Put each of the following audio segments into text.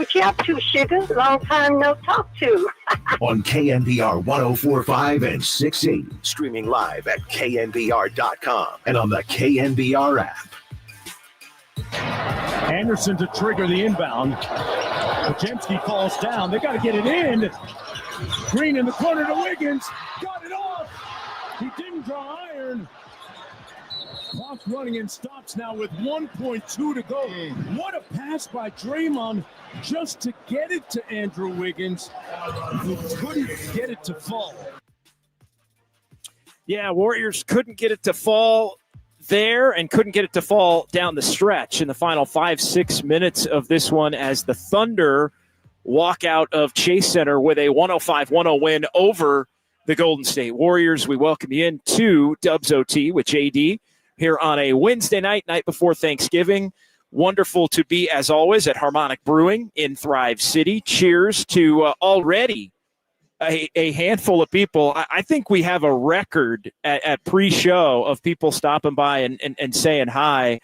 What you up to, sugar? Long time no talk to. On KNBR 104.5 and 680. Streaming live at KNBR.com and on the KNBR app. Anderson to trigger the inbound. Pajemski falls down. They got to get it in. Green in the corner to Wiggins. Got it off. He didn't draw iron. Clock running and stops now with 1.2 to go. What a pass by Draymond just to get it to Andrew Wiggins. He couldn't get it to fall. Yeah, Warriors couldn't get it to fall there and couldn't get it to fall down the stretch in the final 5-6 minutes of this one as the Thunder walk out of Chase Center with a 105-100 win over the Golden State Warriors. We welcome you into Dubs OT with JD here on a Wednesday night before Thanksgiving. Wonderful to be, as always, at Harmonic Brewing in Thrive City. Cheers to already a handful of people. I think we have a record at pre-show of people stopping by and saying hi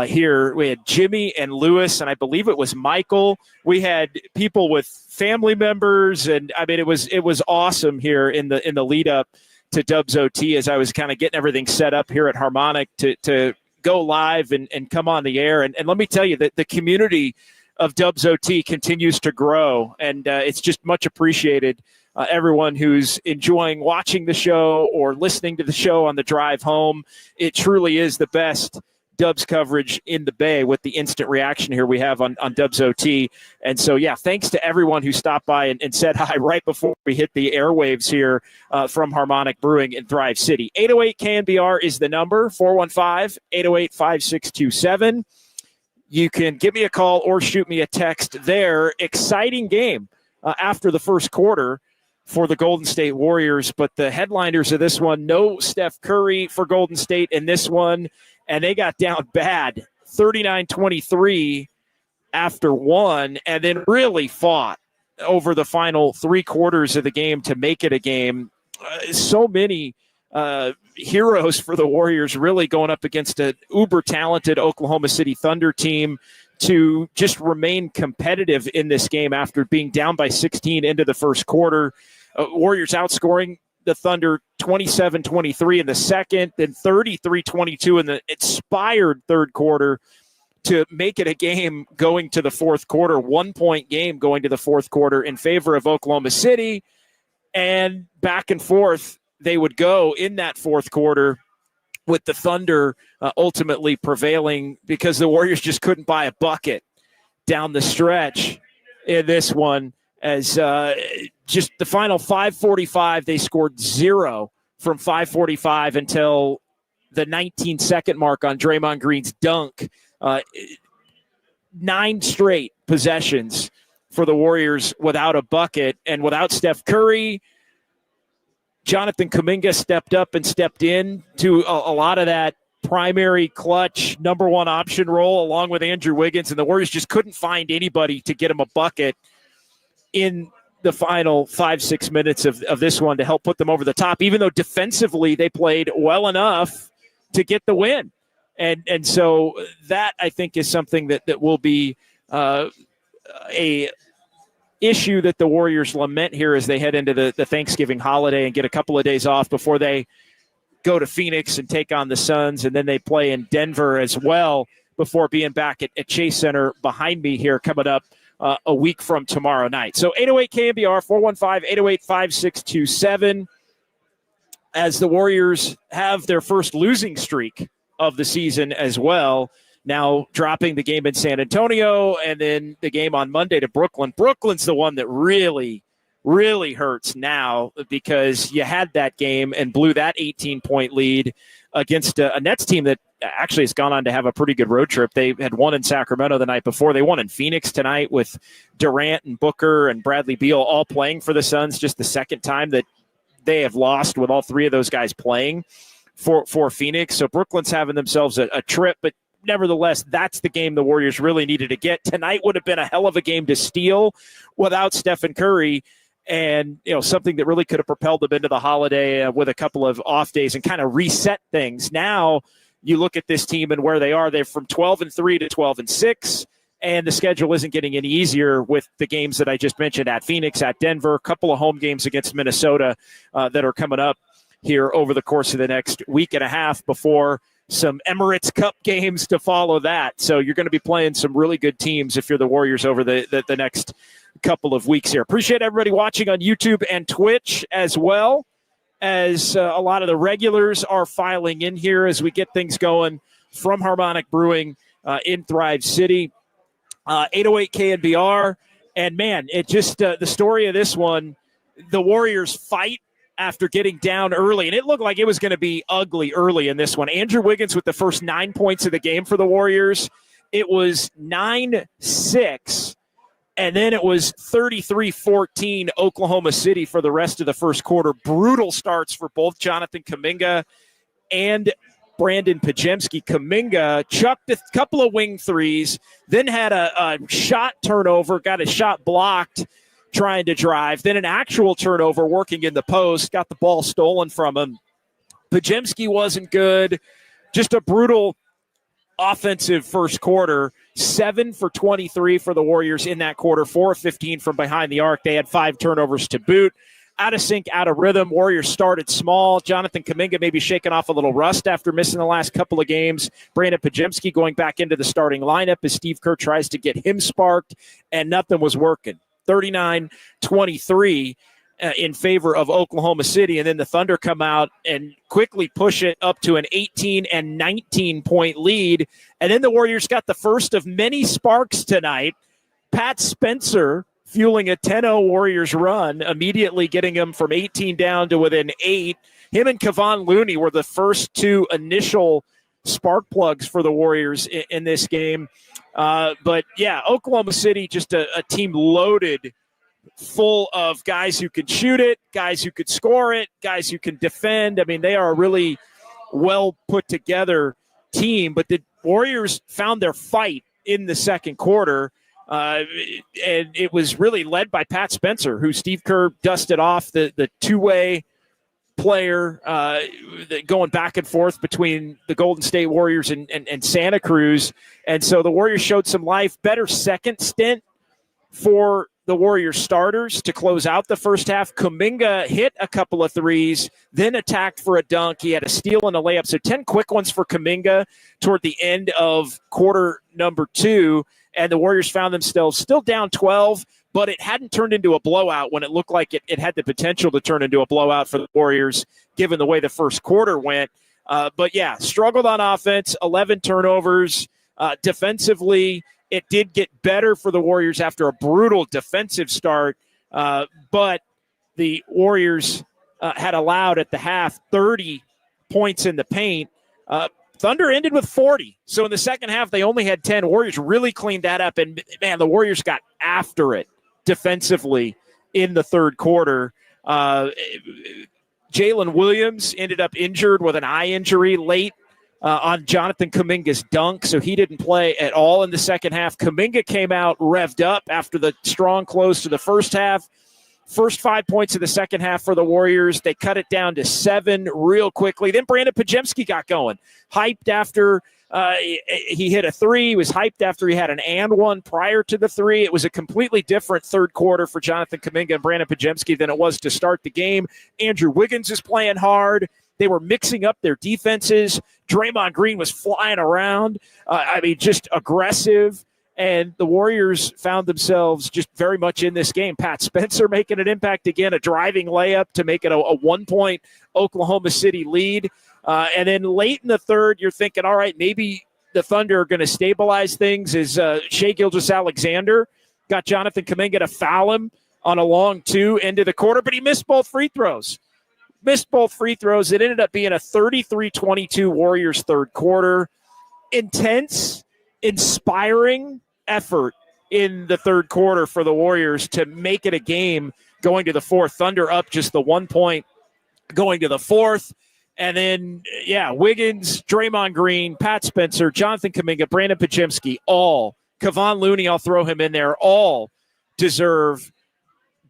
here. We had Jimmy and Lewis, and I believe it was Michael. We had people with family members, and I mean it was awesome here in the lead up to Dubs OT as I was kind of getting everything set up here at Harmonic to go live and come on the air. And let me tell you that the community of Dubs OT continues to grow, and it's just much appreciated. Everyone who's enjoying watching the show or listening to the show on the drive home. It truly is the best Dubs coverage in the Bay with the instant reaction here we have on Dubs OT. And so, yeah, thanks to everyone who stopped by and said hi right before we hit the airwaves here from Harmonic Brewing in Thrive City. 808 KNBR is the number, 415-808-5627. You can give me a call or shoot me a text there. Exciting game after the first quarter for the Golden State Warriors, but the headliners of this one, no Steph Curry for Golden State in this one, and they got down bad, 39-23 after one, and then really fought over the final three quarters of the game to make it a game. So many heroes for the Warriors really going up against an uber-talented Oklahoma City Thunder team to just remain competitive in this game after being down by 16 into the first quarter. Warriors outscoring the Thunder 27-23 in the second, then 33-22 in the inspired third quarter to make it a game going to the fourth quarter, 1 point game going to the fourth quarter in favor of Oklahoma City. And back and forth they would go in that fourth quarter with the Thunder ultimately prevailing because the Warriors just couldn't buy a bucket down the stretch in this one. As just the final 5:45, they scored 0 from 5:45 until the 19-second mark on Draymond Green's dunk. 9 straight possessions for the Warriors without a bucket and without Steph Curry. Jonathan Kuminga stepped up and stepped in to a lot of that primary clutch number one option role along with Andrew Wiggins, and the Warriors just couldn't find anybody to get him a bucket in the final 5-6 minutes of this one to help put them over the top, even though defensively they played well enough to get the win. And so that, I think, is something that will be a issue that the Warriors lament here as they head into the Thanksgiving holiday and get a couple of days off before they go to Phoenix and take on the Suns, and then they play in Denver as well before being back at Chase Center behind me here coming up a week from tomorrow night. So 808 KNBR, 415-808-5627, as the Warriors have their first losing streak of the season as well, now dropping the game in San Antonio and then the game on Monday to Brooklyn. Brooklyn's the one that really, really hurts now because you had that game and blew that 18-point lead against a Nets team that actually has gone on to have a pretty good road trip. They had won in Sacramento the night before. They won in Phoenix tonight with Durant and Booker and Bradley Beal all playing for the Suns, just the second time that they have lost with all three of those guys playing for Phoenix. So Brooklyn's having themselves a trip, but nevertheless, that's the game the Warriors really needed to get. Tonight would have been a hell of a game to steal without Stephen Curry, and something that really could have propelled them into the holiday with a couple of off days and kind of reset things. Now you look at this team and where they are. They're from 12-3 to 12-6. And the schedule isn't getting any easier with the games that I just mentioned at Phoenix, at Denver, a couple of home games against Minnesota that are coming up here over the course of the next week and a half before some Emirates Cup games to follow that. So you're going to be playing some really good teams if you're the Warriors over the next couple of weeks here. Appreciate everybody watching on YouTube and Twitch, as well as a lot of the regulars are filing in here as we get things going from Harmonic Brewing in Thrive City. 808 KNBR. And, man, it just the story of this one, the Warriors fight after getting down early. And it looked like it was going to be ugly early in this one. Andrew Wiggins with the first 9 points of the game for the Warriors. It was 9-6. And then it was 33-14 Oklahoma City for the rest of the first quarter. Brutal starts for both Jonathan Kuminga and Brandon Pajemski. Kuminga chucked a couple of wing threes, then had a shot turnover, got a shot blocked trying to drive, then an actual turnover working in the post, got the ball stolen from him. Pajemski wasn't good. Just a brutal offensive first quarter. 7 for 23 for the Warriors in that quarter, 4 of 15 from behind the arc. They had 5 turnovers to boot. Out of sync, out of rhythm. Warriors started small. Jonathan Kuminga maybe shaking off a little rust after missing the last couple of games. Brandon Pajemski going back into the starting lineup as Steve Kerr tries to get him sparked, and nothing was working. 39-23 in favor of Oklahoma City, and then the Thunder come out and quickly push it up to an 18 and 19-point lead. And then the Warriors got the first of many sparks tonight. Pat Spencer fueling a 10-0 Warriors run, immediately getting them from 18 down to within 8. Him and Kevon Looney were the first 2 initial spark plugs for the Warriors in this game. But, yeah, Oklahoma City, just a team loaded full of guys who can shoot it, guys who could score it, guys who can defend. I mean, they are a really well put together team. But the Warriors found their fight in the second quarter. And it was really led by Pat Spencer, who Steve Kerr dusted off, the two-way player going back and forth between the Golden State Warriors and Santa Cruz. And so the Warriors showed some life. Better second stint for the Warriors starters to close out the first half. Kuminga hit a couple of threes, then attacked for a dunk. He had a steal and a layup. So 10 quick ones for Kuminga toward the end of quarter number 2. And the Warriors found themselves still down 12, but it hadn't turned into a blowout when it looked like it had the potential to turn into a blowout for the Warriors, given the way the first quarter went. But, yeah, struggled on offense, 11 turnovers. Defensively, it did get better for the Warriors after a brutal defensive start, but the Warriors had allowed at the half 30 points in the paint. Thunder ended with 40. So in the second half, they only had 10. Warriors really cleaned that up. And, man, the Warriors got after it defensively in the third quarter. Jalen Williams ended up injured with an eye injury late on Jonathan Kuminga's dunk, so he didn't play at all in the second half. Kuminga came out revved up after the strong close to the first half. First 5 points of the second half for the Warriors. They cut it down to 7 real quickly. Then Brandon Pajemski got going. Hyped after he hit a 3. He was hyped after he had an and one prior to the 3. It was a completely different third quarter for Jonathan Kuminga and Brandon Pajemski than it was to start the game. Andrew Wiggins is playing hard. They were mixing up their defenses. Draymond Green was flying around. Just aggressive. And the Warriors found themselves just very much in this game. Pat Spencer making an impact again, a driving layup to make it a 1-point Oklahoma City lead. And then late in the third, you're thinking, all right, maybe the Thunder are going to stabilize things as Shai Gilgeous-Alexander got Jonathan Kuminga to foul him on a long 2 into the quarter, but he missed both free throws. It ended up being a 33-22 Warriors third quarter. Intense, inspiring effort in the third quarter for the Warriors to make it a game going to the fourth. Thunder up just the 1 point going to the fourth. And then, Wiggins, Draymond Green, Pat Spencer, Jonathan Kuminga, Brandon Pajemski, Kevon Looney, I'll throw him in there, all deserve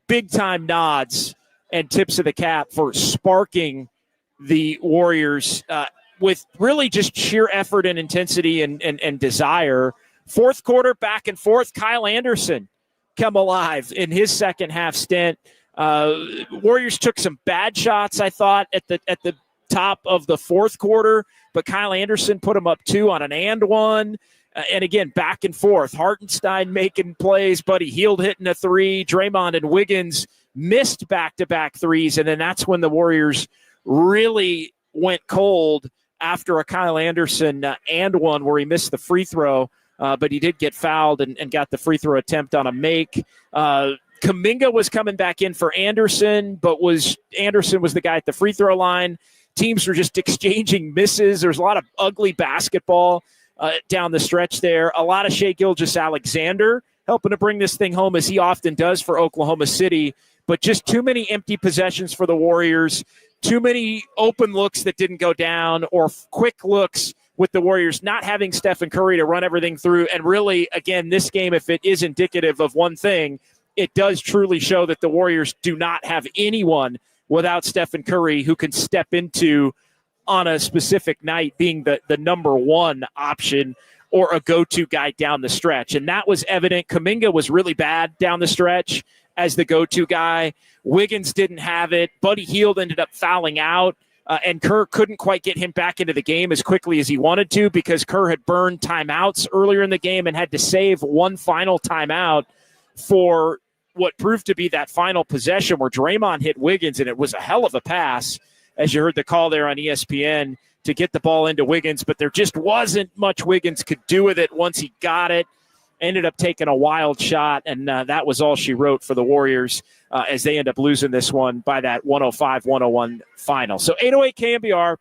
big-time nods and tips of the cap for sparking the Warriors with really just sheer effort and intensity and desire Fourth quarter, back and forth, Kyle Anderson come alive in his second half stint. Warriors took some bad shots, I thought, at the top of the fourth quarter, but Kyle Anderson put him up 2 on an and one. And again, back and forth. Hartenstein making plays, Buddy Hield hitting a 3. Draymond and Wiggins missed back-to-back threes, and then that's when the Warriors really went cold after a Kyle Anderson and one where he missed the free throw, but he did get fouled and got the free throw attempt on a make. Kuminga was coming back in for Anderson, but Anderson was the guy at the free throw line. Teams were just exchanging misses. There's a lot of ugly basketball down the stretch there. A lot of Shai Gilgeous-Alexander helping to bring this thing home, as he often does for Oklahoma City, but just too many empty possessions for the Warriors, too many open looks that didn't go down, or quick looks with the Warriors not having Stephen Curry to run everything through. And really, again, this game, if it is indicative of one thing, it does truly show that the Warriors do not have anyone without Stephen Curry who can step into on a specific night being the number one option or a go-to guy down the stretch. And that was evident. Kuminga was really bad down the stretch as the go-to guy. Wiggins didn't have it. Buddy Hield ended up fouling out, and Kerr couldn't quite get him back into the game as quickly as he wanted to because Kerr had burned timeouts earlier in the game and had to save one final timeout for what proved to be that final possession where Draymond hit Wiggins, and it was a hell of a pass, as you heard the call there on ESPN, to get the ball into Wiggins, but there just wasn't much Wiggins could do with it once he got it. Ended up taking a wild shot, and that was all she wrote for the Warriors as they end up losing this one by that 105-101 final. So 808 KNBR,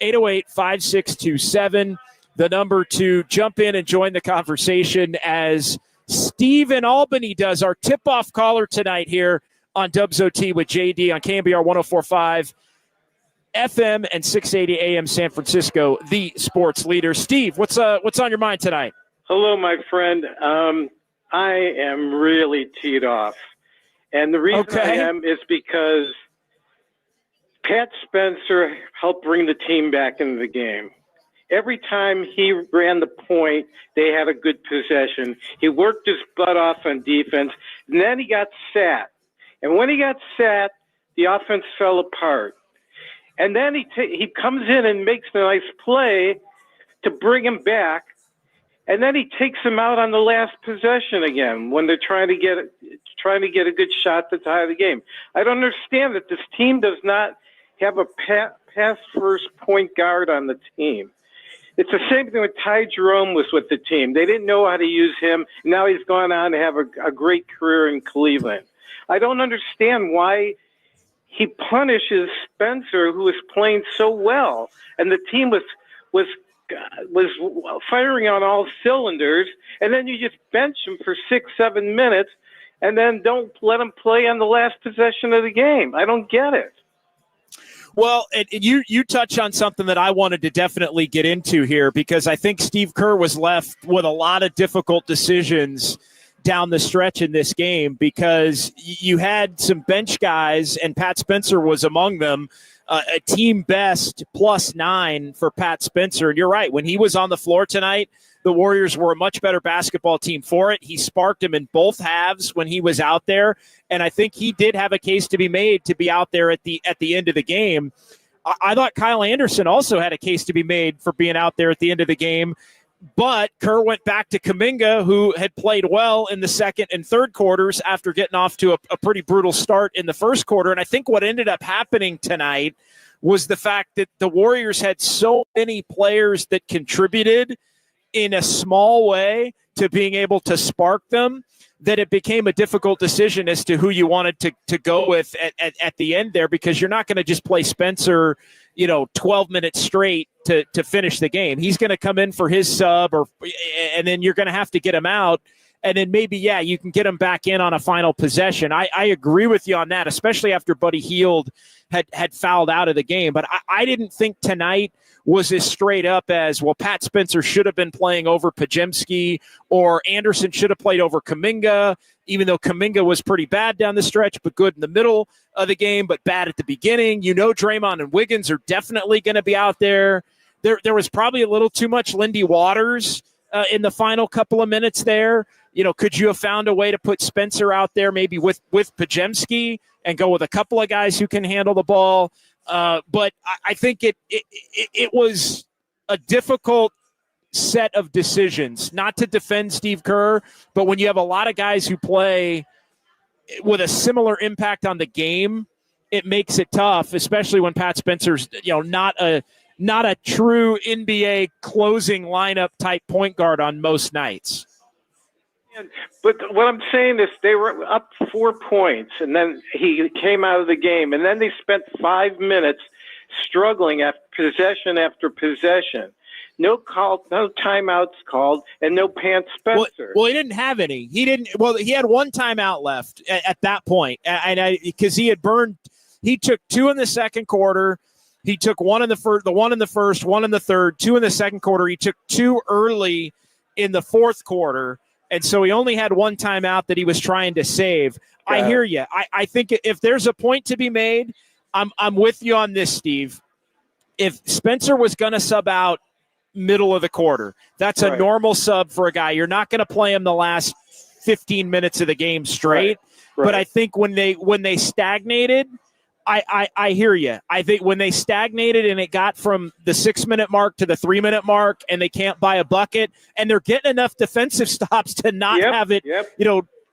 415-808-5627, the number to jump in and join the conversation as Steve in Albany does, our tip-off caller tonight here on Dubs OT with JD on KNBR 104.5 FM and 680 AM San Francisco, the sports leader. Steve, what's on your mind tonight? Hello, my friend. I am really teed off. And the reason I am is because Pat Spencer helped bring the team back into the game. Every time he ran the point, they had a good possession. He worked his butt off on defense, and then he got sat. And when he got sat, the offense fell apart. And then he comes in and makes a nice play to bring him back, and then he takes him out on the last possession again when they're trying to get a good shot to tie the game. I don't understand that this team does not have a pass-first point guard on the team. It's the same thing with Ty Jerome was with the team. They didn't know how to use him. Now he's gone on to have a great career in Cleveland. I don't understand why he punishes Spencer, who was playing so well, and the team was firing on all cylinders, and then you just bench him for 6-7 minutes, and then don't let him play on the last possession of the game. I don't get it. Well, and you touch on something that I wanted to definitely get into here, because I think Steve Kerr was left with a lot of difficult decisions down the stretch in this game, because you had some bench guys, and Pat Spencer was among them, a team best +9 for Pat Spencer. And you're right, when he was on the floor tonight, the Warriors were a much better basketball team for it. He sparked him in both halves when he was out there, and I think he did have a case to be made to be out there at the end of the game. I thought Kyle Anderson also had a case to be made for being out there at the end of the game, but Kerr went back to Kuminga, who had played well in the second and third quarters after getting off to a pretty brutal start in the first quarter. And I think what ended up happening tonight was the fact that the Warriors had so many players that contributed in a small way to being able to spark them that it became a difficult decision as to who you wanted to go with at the end there, because you're not going to just play Spencer, 12 minutes straight to finish the game. He's going to come in for his sub, and then you're going to have to get him out. And then maybe, you can get him back in on a final possession. I agree with you on that, especially after Buddy Hield had fouled out of the game. But I didn't think tonight was as straight up as, well, Pat Spencer should have been playing over Podziemski, or Anderson should have played over Kuminga, even though Kuminga was pretty bad down the stretch, but good in the middle of the game, but bad at the beginning. Draymond and Wiggins are definitely going to be out there. There was probably a little too much Lindy Waters in the final couple of minutes there? Could you have found a way to put Spencer out there maybe with Pajemski and go with a couple of guys who can handle the ball? But I think it was a difficult set of decisions, not to defend Steve Kerr, but when you have a lot of guys who play with a similar impact on the game, it makes it tough, especially when Pat Spencer's, not a true NBA closing lineup type point guard on most nights. But what I'm saying is they were up 4 points, and then he came out of the game, and then they spent 5 minutes struggling after possession. No timeouts called, and no Pat Spencer. Well, he didn't have any. He had one timeout left at that point, because he had burned. He took 2 in the second quarter. He took 1 in the first, the 1 in the first, 1 in the third, 2 in the second quarter. He took 2 early in the fourth quarter, and so he only had 1 timeout that he was trying to save. I hear you. I think if there's a point to be made, I'm with you on this, Steve. If Spencer was going to sub out middle of the quarter, that's a normal sub for a guy. You're not going to play him the last 15 minutes of the game straight. Right. But I think when they stagnated, I hear you. I think when they stagnated and it got from the 6-minute mark to the 3-minute mark, and they can't buy a bucket, and they're getting enough defensive stops to not have it,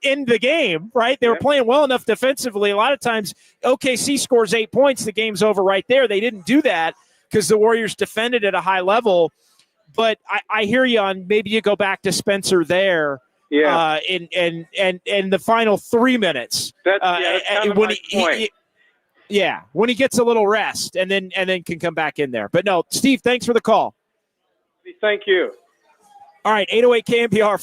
in the game, right? They were playing well enough defensively. A lot of times OKC scores 8 points, the game's over right there. They didn't do that because the Warriors defended at a high level. But I hear you on maybe you go back to Spencer there. Yeah. In the final 3 minutes. That's kind of my point. When he gets a little rest and then can come back in there. But no, Steve, thanks for the call. Thank you. All right, 808 KNBR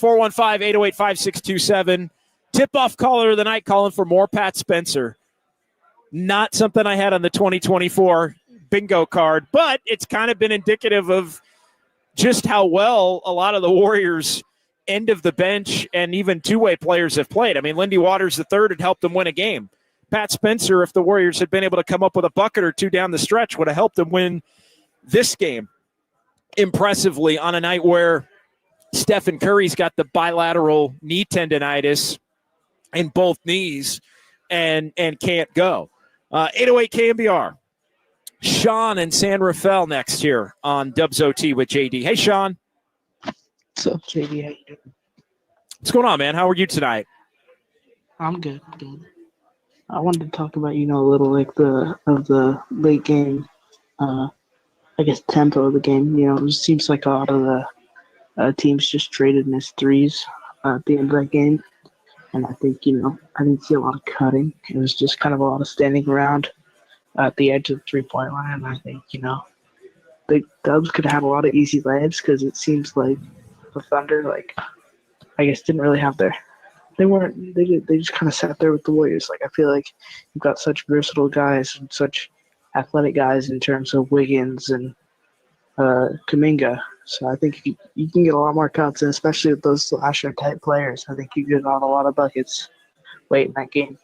415-808-5627. Tip-off caller of the night calling for more Pat Spencer. Not something I had on the 2024 bingo card, but it's kind of been indicative of just how well a lot of the Warriors' end of the bench and even two-way players have played. I mean, Lindy Waters III had helped them win a game. Pat Spencer, if the Warriors had been able to come up with a bucket or two down the stretch, would have helped them win this game impressively on a night where Stephen Curry's got the bilateral knee tendonitis in both knees and can't go. 808 KNBR. Sean in San Rafael next here on Dubs OT with JD. Hey, Sean. What's up, JD? How you doing? What's going on, man? How are you tonight? I'm good. I wanted to talk about, a little like the late game, tempo of the game. It seems like a lot of the teams just traded missed threes at the end of that game. And I think, I didn't see a lot of cutting. It was just kind of a lot of standing around at the edge of the three-point line. And I think, the Dubs could have a lot of easy layups because it seems like the Thunder, didn't really have they just kind of sat there with the Warriors. I feel like you've got such versatile guys and such athletic guys in terms of Wiggins and Kuminga. So I think you can get a lot more cuts, and especially with those slasher-type players, I think you get on a lot of buckets late in that game.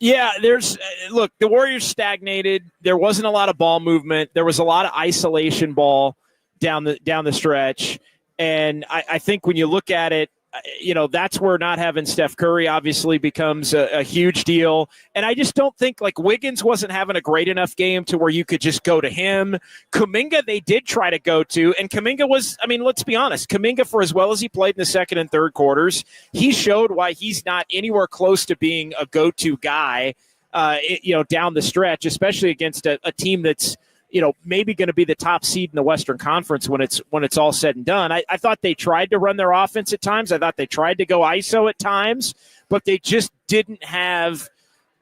Yeah, the Warriors stagnated. There wasn't a lot of ball movement. There was a lot of isolation ball down the stretch. And I think when you look at it, that's where not having Steph Curry obviously becomes a huge deal. And I just don't think Wiggins wasn't having a great enough game to where you could just go to him. Kuminga, they did try to go to, and Kuminga let's be honest, Kuminga, for as well as he played in the second and third quarters, he showed why he's not anywhere close to being a go-to guy, down the stretch, especially against a team that's, maybe going to be the top seed in the Western Conference when it's all said and done. I thought they tried to run their offense at times. I thought they tried to go ISO at times, but they just didn't have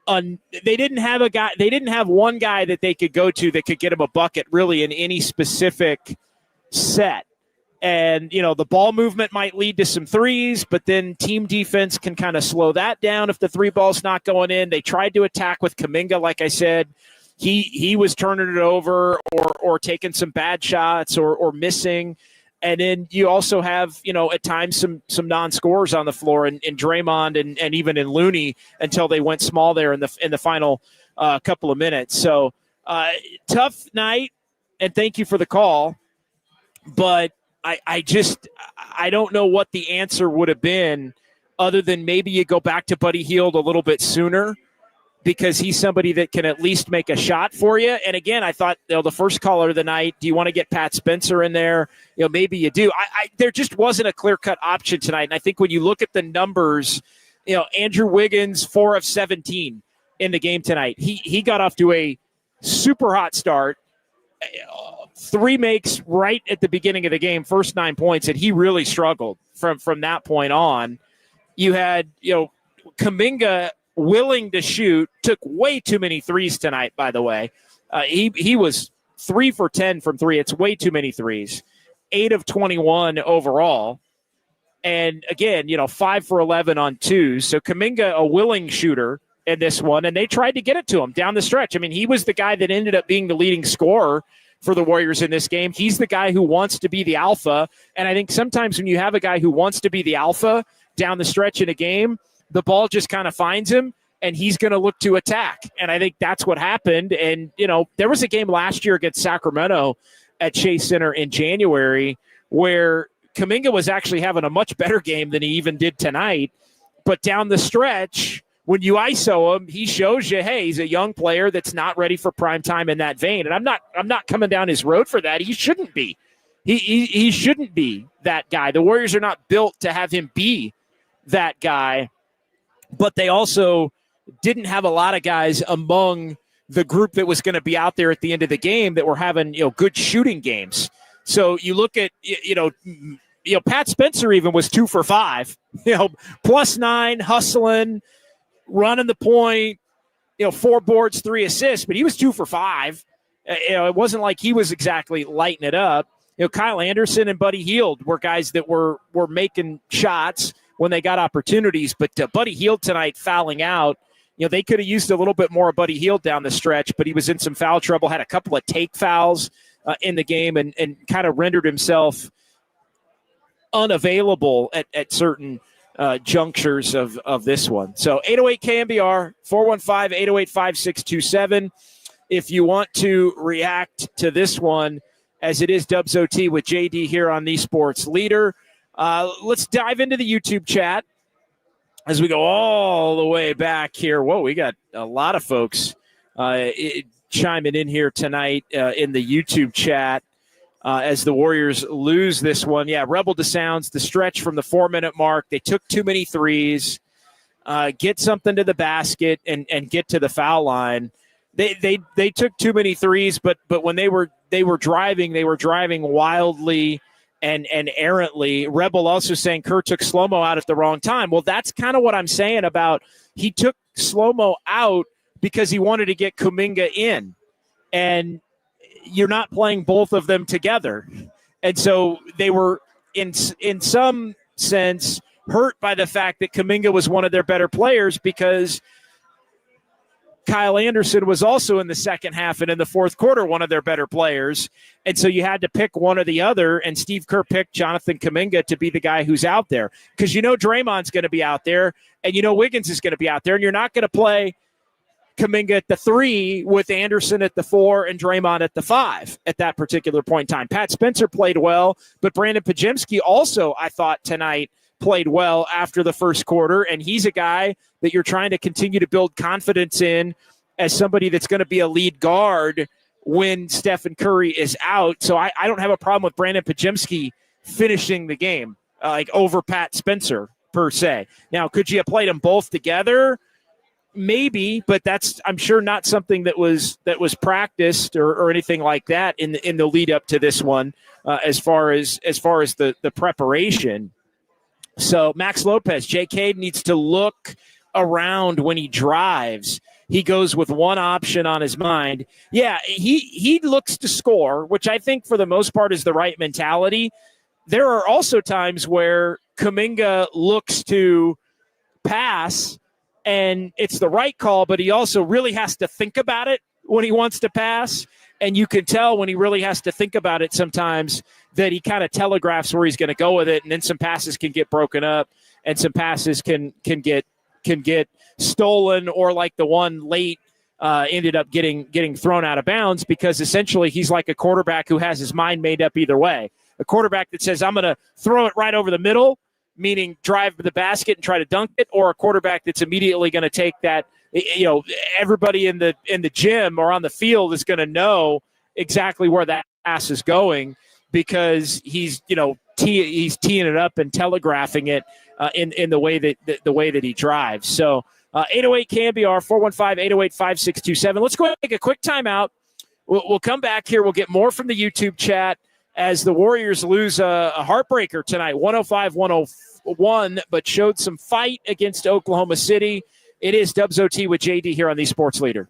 one guy that they could go to that could get him a bucket really in any specific set. And, the ball movement might lead to some threes, but then team defense can kind of slow that down if the three ball's not going in. They tried to attack with Kuminga, like I said. He was turning it over or taking some bad shots or missing. And then you also have, at times some non-scorers on the floor in Draymond and even in Looney until they went small there in the final couple of minutes. So tough night, and thank you for the call. But I don't know what the answer would have been other than maybe you go back to Buddy Hield a little bit sooner because he's somebody that can at least make a shot for you. And again, I thought, the first caller of the night, do you want to get Pat Spencer in there? Maybe you do. There just wasn't a clear-cut option tonight. And I think when you look at the numbers, Andrew Wiggins, 4 of 17 in the game tonight. He got off to a super hot start. 3 makes right at the beginning of the game, first 9 points, and he really struggled from that point on. You had, Kuminga willing to shoot, took way too many threes tonight, by the way. He was 3 for 10 from 3. It's way too many threes. 8 of 21 overall. And again, 5 for 11 on 2s. So Kuminga, a willing shooter in this one, and they tried to get it to him down the stretch. I mean, he was the guy that ended up being the leading scorer for the Warriors in this game. He's the guy who wants to be the alpha. And I think sometimes when you have a guy who wants to be the alpha down the stretch in a game, the ball just kind of finds him and he's going to look to attack. And I think that's what happened. And, there was a game last year against Sacramento at Chase Center in January where Kuminga was actually having a much better game than he even did tonight. But down the stretch, when you ISO him, he shows you, hey, he's a young player that's not ready for prime time in that vein. And I'm not coming down his road for that. He shouldn't be. He shouldn't be that guy. The Warriors are not built to have him be that guy. But they also didn't have a lot of guys among the group that was going to be out there at the end of the game that were having, good shooting games. So you look at, Pat Spencer even was 2 for 5, +9, hustling, running the point, 4 boards, 3 assists, but he was 2 for 5. It wasn't like he was exactly lighting it up. Kyle Anderson and Buddy Hield were guys that were making shots when they got opportunities, but Buddy Hield tonight fouling out. They could have used a little bit more of Buddy Hield down the stretch, but he was in some foul trouble, had a couple of take fouls in the game and kind of rendered himself unavailable at certain junctures of this one. So 808 KNBR, 415-808-5627. If you want to react to this one, as it is Dubs OT with JD here on the Sports Leader. Let's dive into the YouTube chat as we go all the way back here. Whoa, we got a lot of folks chiming in here tonight in the YouTube chat as the Warriors lose this one. Yeah, Rebel to Sounds, the stretch from the 4-minute mark. They took too many threes, get something to the basket, and get to the foul line. They took too many threes, but when they were driving wildly and errantly. Rebel also saying Kerr took slow-mo out at the wrong time. Well, that's kind of what I'm saying about he took slow-mo out because he wanted to get Kuminga in. And you're not playing both of them together. And so they were, in some sense, hurt by the fact that Kuminga was one of their better players because Kyle Anderson was also in the second half and in the fourth quarter one of their better players. And so you had to pick one or the other, and Steve Kerr picked Jonathan Kuminga to be the guy who's out there. Because Draymond's going to be out there, and Wiggins is going to be out there, and you're not going to play Kuminga at the 3 with Anderson at the 4 and Draymond at the 5 at that particular point in time. Pat Spencer played well, but Brandon Pajemski also, I thought, tonight played well after the first quarter, and he's a guy that you're trying to continue to build confidence in as somebody that's going to be a lead guard when Stephen Curry is out. So I don't have a problem with Brandon Pajemski finishing the game over Pat Spencer per se. Now, could you have played them both together? Maybe, but that's, I'm sure, not something that was practiced or anything like that in the lead up to this one as far as the preparation. So Max Lopez, J.K. needs to look around when he drives. He goes with one option on his mind. Yeah, he looks to score, which I think for the most part is the right mentality. There are also times where Kuminga looks to pass, and it's the right call, but he also really has to think about it when he wants to pass. And you can tell when he really has to think about it sometimes that he kind of telegraphs where he's going to go with it, and then some passes can get broken up, and some passes can get stolen, or like the one late ended up getting thrown out of bounds because essentially he's like a quarterback who has his mind made up either way. a quarterback that says, I'm going to throw it right over the middle, meaning drive to the basket and try to dunk it, or a quarterback that's immediately going to take that. Everybody in the gym or on the field is going to know exactly where that pass is going because he's he's teeing it up and telegraphing it in the way that he drives. So 808 KNBR 415-808-5627. Let's go ahead and take a quick timeout. We'll come back here. We'll get more from the YouTube chat as the Warriors lose a heartbreaker tonight, 105-101, but showed some fight against Oklahoma City. It is Dubs OT with JD here on the Sports Leader.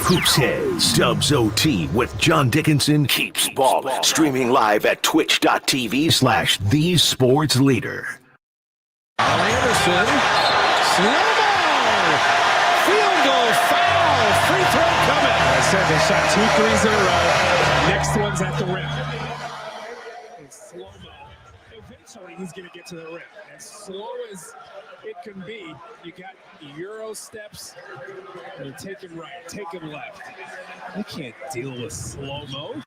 Hoops Heads, Dubs OT with John Dickinson keeps ballin'. Streaming live at twitch.tv/The Sports Leader. Anderson, slow-mo, field goal, foul, free throw coming. I said they shot 2 threes in a row. Next one's at the rim. It's slow-mo. Eventually he's going to get to the rim. As slow as it can be, you got Euro steps, and you take him right, take him left. I can't deal with slow-mo.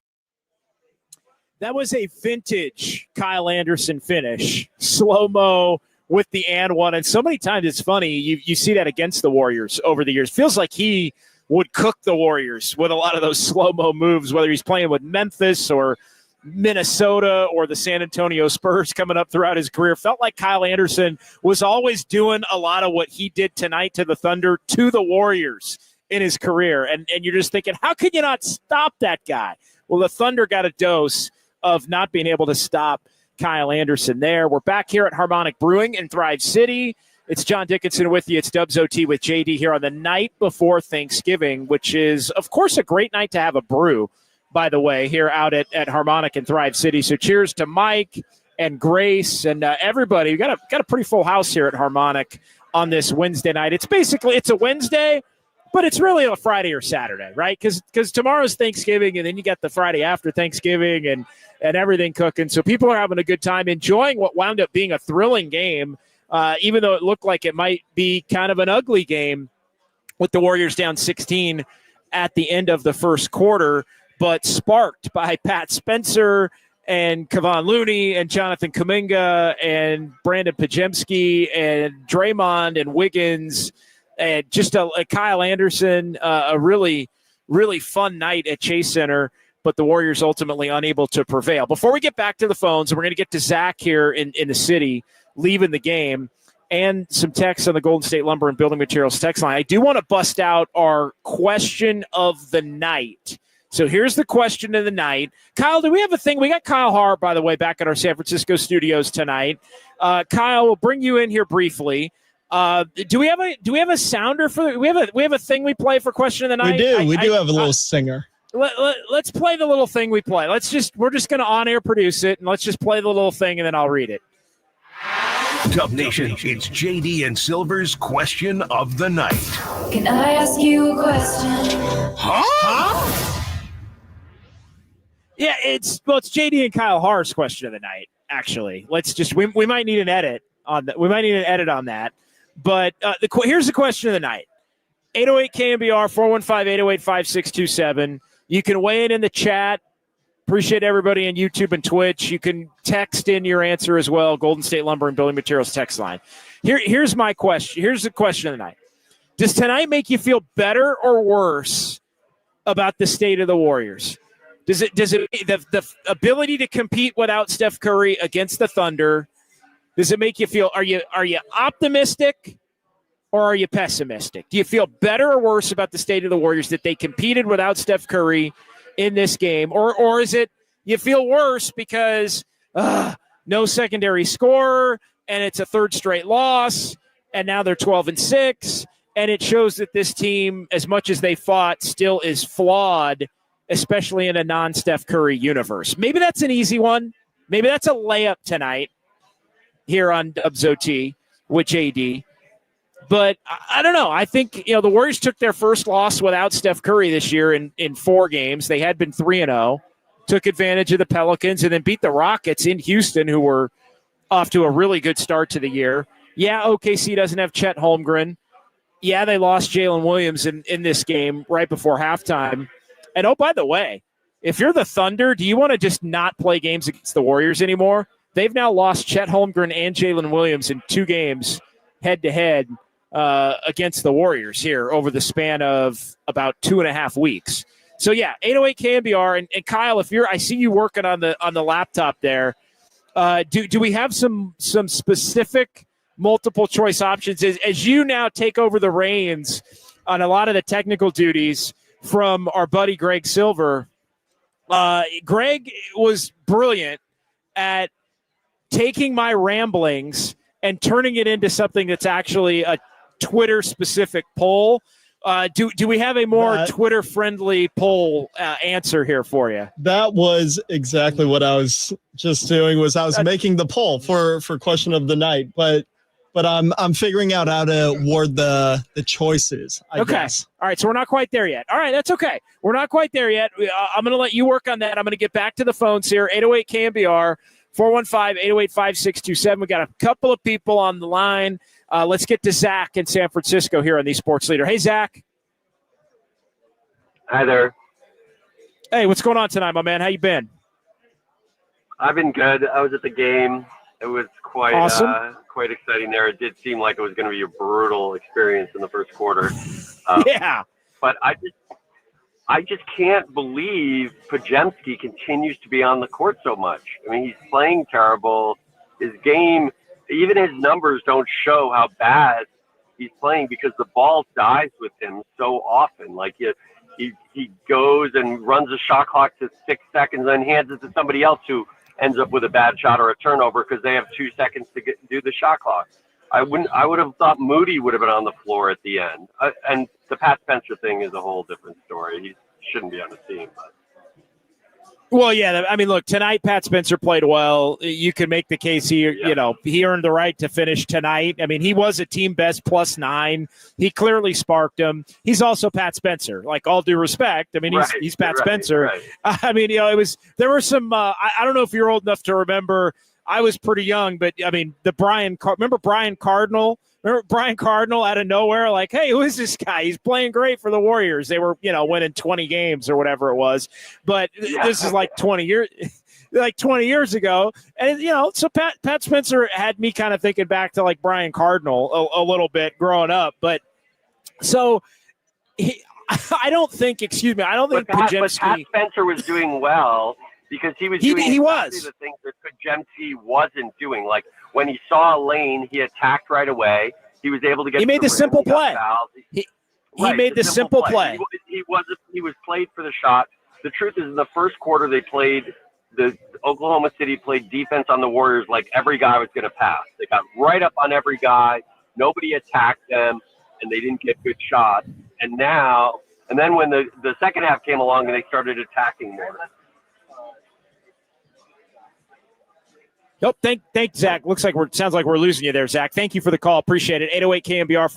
That was a vintage Kyle Anderson finish. Slow-mo with the and one. And so many times it's funny, you see that against the Warriors over the years. Feels like he would cook the Warriors with a lot of those slow-mo moves, whether he's playing with Memphis or Minnesota or the San Antonio Spurs coming up throughout his career. Felt like Kyle Anderson was always doing a lot of what he did tonight to the Thunder to the Warriors in his career. And you're just thinking, how can you not stop that guy? Well, the Thunder got a dose of not being able to stop Kyle Anderson there. We're back here at Harmonic Brewing in Thrive City. It's John Dickinson with you. It's Dubs OT with JD here on the night before Thanksgiving, which is, of course, a great night to have a brew, by the way, here out at Harmonic in Thrive City. So cheers to Mike and Grace and everybody. We got a pretty full house here at Harmonic on this Wednesday night. It's a Wednesday, but it's really a Friday or Saturday, right? Because tomorrow's Thanksgiving, and then you got the Friday after Thanksgiving and everything cooking. So people are having a good time, enjoying what wound up being a thrilling game, even though it looked like it might be kind of an ugly game with the Warriors down 16 at the end of the first quarter, but sparked by Pat Spencer and Kevon Looney and Jonathan Kuminga and Brandon Pajemski and Draymond and Wiggins and just a Kyle Anderson, a really, really fun night at Chase Center, but the Warriors ultimately unable to prevail. Before we get back to the phones, we're going to get to Zach here in the city, leaving the game, and some texts on the Golden State Lumber and Building Materials text line. I do want to bust out our question of the night. So here's the question of the night. Kyle, do we have a thing? We got Kyle Haar, by the way, back at our San Francisco studios tonight. Kyle, we'll bring you in here briefly. Do we have a sounder for we have a thing we play for question of the night? We do have a little singer. Let's play the little thing we play. We're just going to on-air produce it, and let's just play the little thing, and then I'll read it. Dub Nation, it's JD and Silver's question of the night. Can I ask you a question? Huh? Yeah, it's JD and Kyle Haar's question of the night, actually. We might need an edit on that. We might need an edit on that. But here's the question of the night. 808 KNBR, 415-808-5627. You can weigh in the chat. Appreciate everybody on YouTube and Twitch. You can text in your answer as well. Golden State Lumber and Building Materials text line. Here's my question. Here's the question of the night. Does tonight make you feel better or worse about the state of the Warriors? Does it the ability to compete without Steph Curry against the Thunder? Does it make you feel, are you optimistic or are you pessimistic? Do you feel better or worse about the state of the Warriors that they competed without Steph Curry in this game? Or is it you feel worse because no secondary scorer and it's a third straight loss and now they're 12-6 and it shows that this team, as much as they fought, still is flawed, especially in a non-Steph Curry universe? Maybe that's an easy one. Maybe that's a layup tonight here on Dubs OT with JD. But I don't know. I think, the Warriors took their first loss without Steph Curry this year in 4 games. They had been 3-0, took advantage of the Pelicans, and then beat the Rockets in Houston, who were off to a really good start to the year. Yeah, OKC doesn't have Chet Holmgren. Yeah, they lost Jalen Williams in this game right before halftime. And, oh, by the way, if you're the Thunder, do you want to just not play games against the Warriors anymore? They've now lost Chet Holmgren and Jalen Williams in 2 games head-to-head against the Warriors here over the span of about 2.5 weeks. So, yeah, 808 KNBR. And Kyle, I see you working on the laptop there. Do we have some specific multiple choice options as you now take over the reins on a lot of the technical duties from our buddy Greg Silver? Greg was brilliant at taking my ramblings and turning it into something that's actually a Twitter-specific poll. Do we have a more Twitter-friendly poll answer here for you? That was exactly what I was just doing. I was making the poll for question of the night, but I'm figuring out how to word the choices. I guess. All right. So we're not quite there yet. All right. That's okay. We're not quite there yet. I'm going to let you work on that. I'm going to get back to the phones here. 808 KNBR 415-808-5627. We got a couple of people on the line. Let's get to Zach in San Francisco here on the Sports Leader. Hey, Zach. Hi there. Hey, what's going on tonight, my man? How you been? I've been good. I was at the game. It was quite awesome. Quite exciting there. It did seem like it was going to be a brutal experience in the first quarter. Yeah. But I just can't believe Pajemski continues to be on the court so much. I mean, he's playing terrible. His game, even his numbers don't show how bad he's playing because the ball dies with him so often. Like he goes and runs a shot clock to 6 seconds, then hands it to somebody else who ends up with a bad shot or a turnover because they have 2 seconds to do the shot clock. I would have thought Moody would have been on the floor at the end. And the Pat Spencer thing is a whole different story. He shouldn't be on the team. But. Well, yeah. I mean, look, tonight Pat Spencer played well. You could make the case he earned the right to finish tonight. I mean, he was a team best +9. He clearly sparked him. He's also Pat Spencer. Like, all due respect. I mean, he's Pat Spencer. Right. I mean, there were some. I don't know if you're old enough to remember. I was pretty young, but I mean, remember Brian Cardinal? Remember Brian Cardinal out of nowhere? Like, hey, who is this guy? He's playing great for the Warriors. They were, winning 20 games or whatever it was. But this is like 20 years ago. And, so Pat Spencer had me kind of thinking back to like Brian Cardinal a little bit growing up. But so I don't think Pajemski. But Pat Spencer was doing well. Because he was doing the things that Pajemski wasn't doing. Like when he saw a lane, he attacked right away. He was able to get. He made the simple play. He made the simple play. He was played for the shot. The truth is, in the first quarter, Oklahoma City played defense on the Warriors like every guy was going to pass. They got right up on every guy. Nobody attacked them, and they didn't get good shots. And then when the second half came along, and they started attacking more. Nope. Thanks, Zach. Sounds like we're losing you there, Zach. Thank you for the call. Appreciate it. 808 KNBR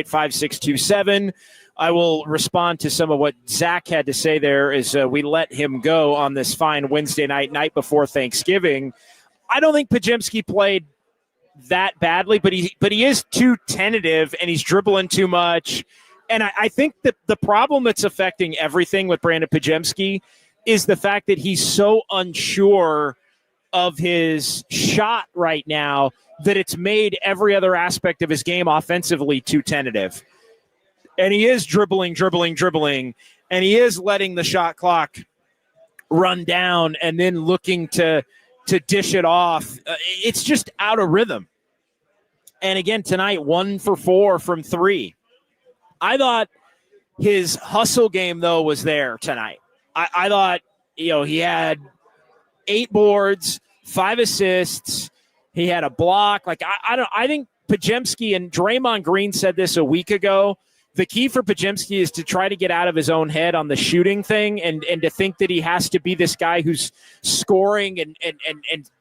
415-808-5627. I will respond to some of what Zach had to say there as we let him go on this fine Wednesday night before Thanksgiving. I don't think Pajemski played that badly, but he is too tentative and he's dribbling too much. And I think that the problem that's affecting everything with Brandon Pajemski is the fact that he's so unsure of his shot right now that it's made every other aspect of his game offensively too tentative. And he is dribbling, and he is letting the shot clock run down and then looking to dish it off. It's just out of rhythm. And again, tonight, 1 for 4 from 3. I thought his hustle game, though, was there tonight. I thought, he had 8 boards, 5 assists. He had a block. Like, I think Pajemski, and Draymond Green said this a week ago, the key for Pajemski is to try to get out of his own head on the shooting thing and to think that he has to be this guy who's scoring and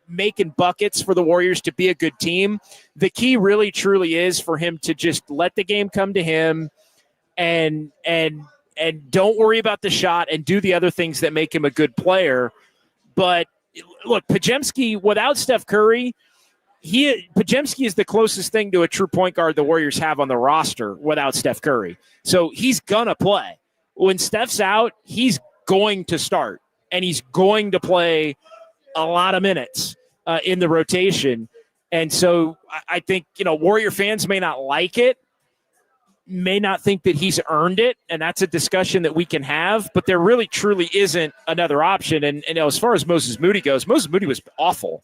making buckets for the Warriors to be a good team. The key really truly is for him to just let the game come to him and don't worry about the shot and do the other things that make him a good player. But look, Pajemski, without Steph Curry, Pajemski is the closest thing to a true point guard the Warriors have on the roster without Steph Curry. So he's going to play. When Steph's out, he's going to start, and he's going to play a lot of minutes in the rotation. And so I think, Warrior fans may not like it, may not think that he's earned it, and that's a discussion that we can have, but there really truly isn't another option. And as far as Moses Moody goes, Moses Moody was awful.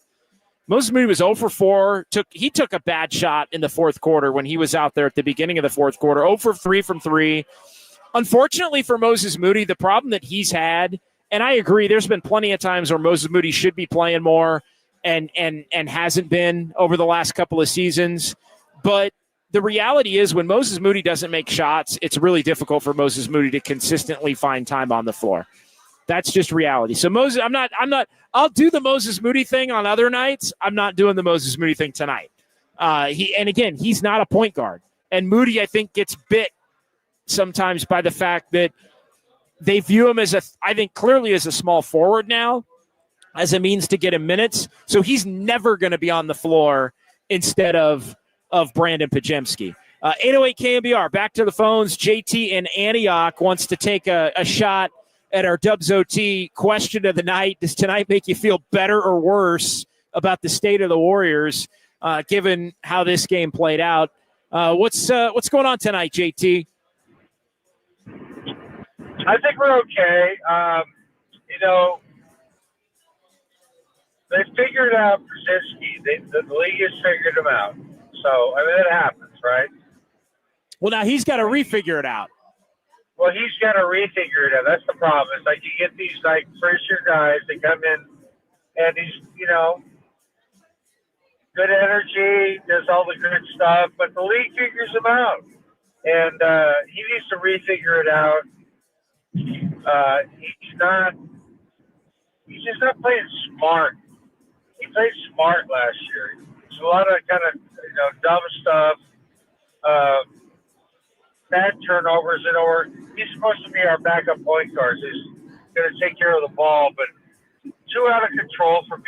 Moses Moody was 0 for 4. He took a bad shot in the fourth quarter when he was out there at the beginning of the fourth quarter. 0 for 3 from 3. Unfortunately for Moses Moody, the problem that he's had, and I agree, there's been plenty of times where Moses Moody should be playing more and hasn't been over the last couple of seasons, but the reality is when Moses Moody doesn't make shots, it's really difficult for Moses Moody to consistently find time on the floor. That's just reality. So Moses, I'll do the Moses Moody thing on other nights. I'm not doing the Moses Moody thing tonight. He's not a point guard. And Moody, I think, gets bit sometimes by the fact that they view him clearly as a small forward now, as a means to get him minutes. So he's never going to be on the floor instead of Brandon Podziemski. 808 KNBR, back to the phones. JT in Antioch wants to take a shot at our Dubs OT question of the night. Does tonight make you feel better or worse about the state of the Warriors, given how this game played out? What's going on tonight, JT? I think we're okay. They figured out Brzezinski. The league has figured him out. So, it happens, right? Well, now he's got to refigure it out. Well, he's got to refigure it out. That's the problem. It's like you get these, first-year guys that come in, and he's, good energy, does all the good stuff, but the league figures him out. And he needs to refigure it out. He's just not playing smart. He played smart last year. There's a lot of kind of, dumb stuff, bad turnovers. He's supposed to be our backup point guard. He's going to take care of the ball, but too out of control for me,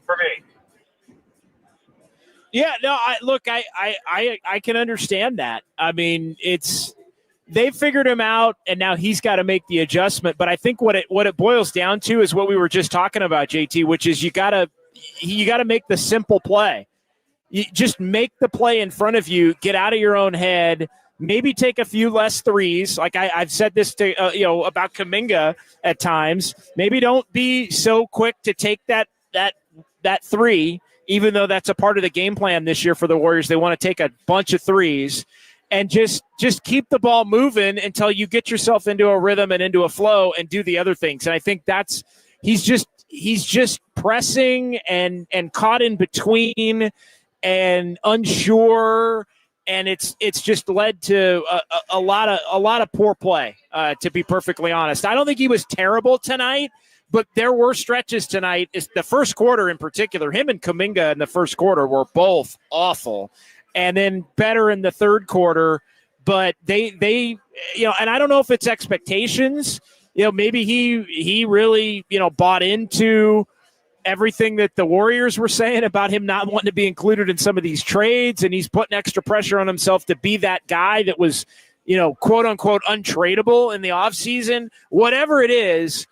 for me. Yeah, no, I can understand that. I mean, they've figured him out, and now he's got to make the adjustment. But I think what it boils down to is what we were just talking about, JT, which is you gotta make the simple play. You just make the play in front of you. Get out of your own head. Maybe take a few less threes. Like I've said this to about Kuminga at times. Maybe don't be so quick to take that three, even though that's a part of the game plan this year for the Warriors. They want to take a bunch of threes. And just keep the ball moving until you get yourself into a rhythm and into a flow and do the other things. And I think he's just pressing and caught in between and unsure, and it's just led to a lot of poor play. To be perfectly honest, I don't think he was terrible tonight, but there were stretches tonight. It's the first quarter in particular. Him and Kuminga in the first quarter were both awful. And then better in the third quarter, but they and I don't know if it's expectations. Maybe he really bought into everything that the Warriors were saying about him not wanting to be included in some of these trades, and he's putting extra pressure on himself to be that guy that was quote unquote untradeable in the offseason. Whatever it is,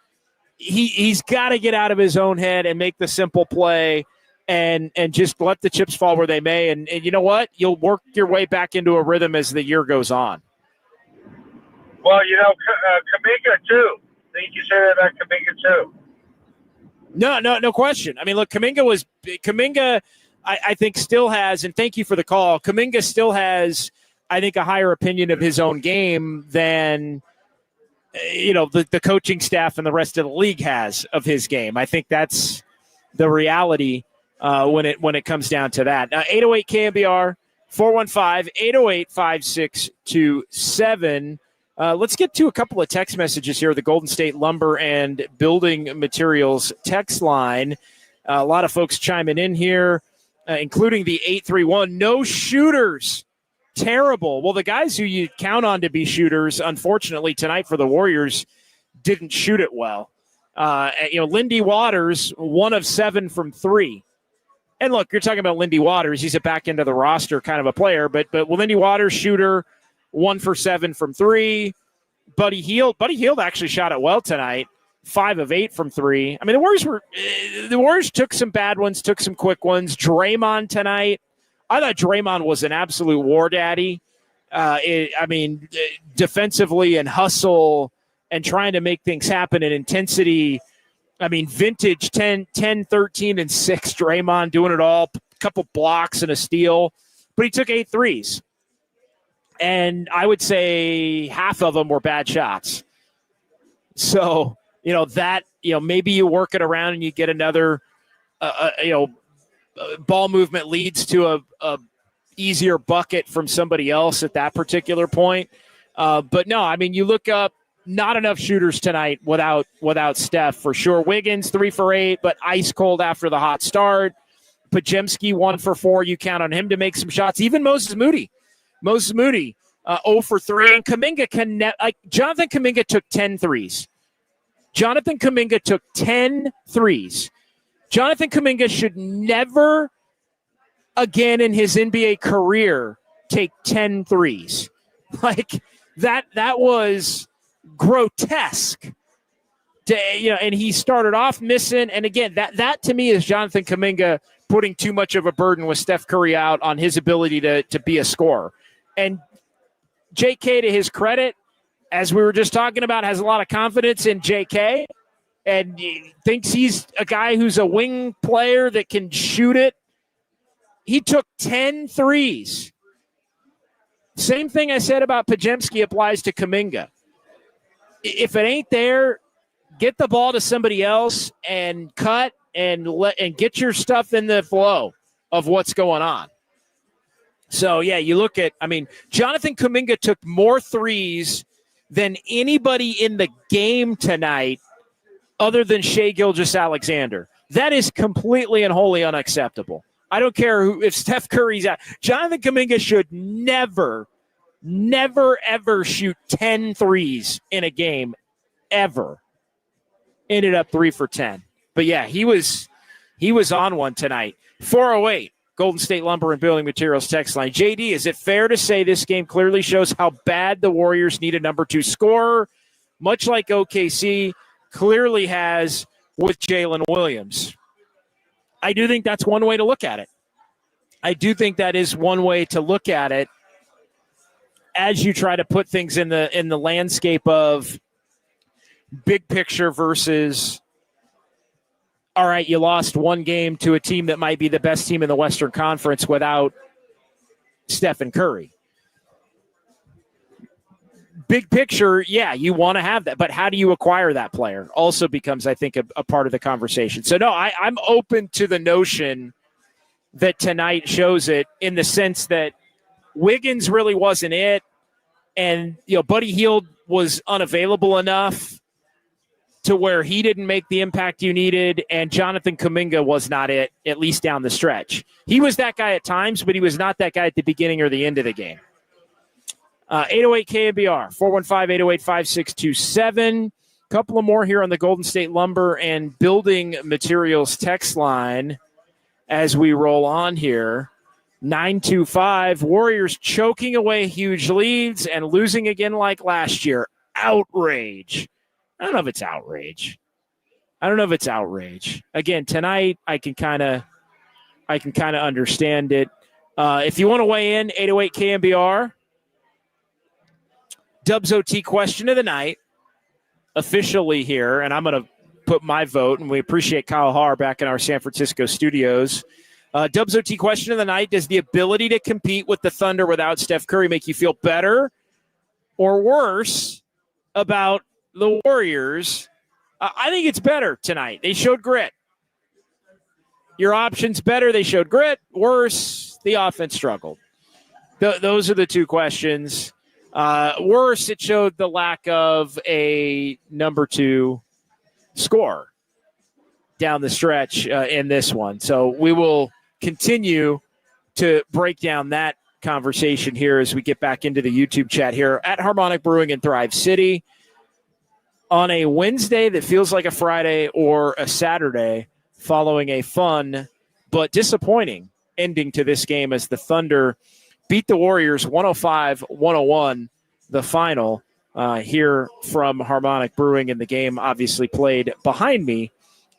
he's got to get out of his own head and make the simple play. And just let the chips fall where they may. And you know what? You'll work your way back into a rhythm as the year goes on. Well, Kuminga, too. I think you say that about Kuminga, too. No question. I mean, look, Kuminga, I think, still has, and thank you for the call, Kuminga still has, I think, a higher opinion of his own game than, the coaching staff and the rest of the league has of his game. I think that's the reality. When it comes down to that. 808 KNBR, 415-808-5627. Let's get to a couple of text messages here. The Golden State Lumber and Building Materials text line. A lot of folks chiming in here, including the 831. No shooters. Terrible. Well, the guys who you count on to be shooters, unfortunately, tonight for the Warriors, didn't shoot it well. Lindy Waters, 1 of 7 from 3. And look, you're talking about Lindy Waters. He's a back end of the roster kind of a player, but Lindy Waters, shooter, 1 for 7 from 3. Buddy Hield actually shot it well tonight, 5 of 8 from 3. I mean, the Warriors took some bad ones, took some quick ones. Draymond tonight, I thought Draymond was an absolute war daddy. Defensively and hustle and trying to make things happen in intensity. I mean, vintage 10, 13, and 6. Draymond doing it all. A couple blocks and a steal. But he took 8 threes. And I would say half of them were bad shots. So, maybe you work it around and you get another, ball movement leads to a easier bucket from somebody else at that particular point. But no, I mean, you look up, not enough shooters tonight without Steph for sure. Wiggins 3 for 8, but ice cold after the hot start. Podziemski 1 for 4. You count on him to make some shots. Even Moses Moody, 0 for 3. And Kuminga Jonathan Kuminga took 10 threes. Jonathan Kuminga took 10 threes. Jonathan Kuminga should never again in his NBA career take 10 threes. Like that was grotesque. And he started off missing. And again, that to me is Jonathan Kuminga putting too much of a burden with Steph Curry out on his ability to be a scorer. And JK, to his credit, as we were just talking about, has a lot of confidence in JK and thinks he's a guy who's a wing player that can shoot it. He took 10 threes. Same thing I said about Podziemski applies to Kuminga. If it ain't there, get the ball to somebody else and cut and get your stuff in the flow of what's going on. So, yeah, you look at, Jonathan Kuminga took more threes than anybody in the game tonight other than Shai Gilgeous-Alexander. That is completely and wholly unacceptable. I don't care if Steph Curry's out. Jonathan Kuminga should never, ever shoot 10 threes in a game, ever. Ended up 3 for 10. But, yeah, he was on one tonight. 408. Golden State Lumber and Building Materials text line. JD, is it fair to say this game clearly shows how bad the Warriors need a number 2 scorer, much like OKC clearly has with Jalen Williams? I do think that's one way to look at it. I do think that is one way to look at it as you try to put things in the landscape of big picture versus, all right, you lost one game to a team that might be the best team in the Western Conference without Stephen Curry. Big picture, yeah, you want to have that, but how do you acquire that player also becomes, I think, a part of the conversation. So, no, I'm open to the notion that tonight shows it in the sense that Wiggins really wasn't it, and Buddy Hield was unavailable enough to where he didn't make the impact you needed, and Jonathan Kuminga was not it, at least down the stretch. He was that guy at times, but he was not that guy at the beginning or the end of the game. 808 KNBR, 415-808-5627. Couple of more here on the Golden State Lumber and Building Materials text line as we roll on here. 925, Warriors choking away huge leads and losing again like last year. Outrage. I don't know if it's outrage. Again, tonight I can kind of understand it. If you want to weigh in, 808 KNBR. Dubs OT question of the night officially here, and I'm going to put my vote, and we appreciate Kyle Haar back in our San Francisco studios. Dubs OT question of the night: does the ability to compete with the Thunder without Steph Curry make you feel better or worse about the Warriors? I think it's better tonight. They showed grit. Your options better, they showed grit. Worse, the offense struggled. Those are the two questions. Worse, it showed the lack of a number 2 scorer down the stretch in this one. So we will continue to break down that conversation here as we get back into the YouTube chat here at Harmonic Brewing in Thrive City on a Wednesday that feels like a Friday or a Saturday following a fun but disappointing ending to this game as the Thunder beat the Warriors 105-101, the final here from Harmonic Brewing, and the game obviously played behind me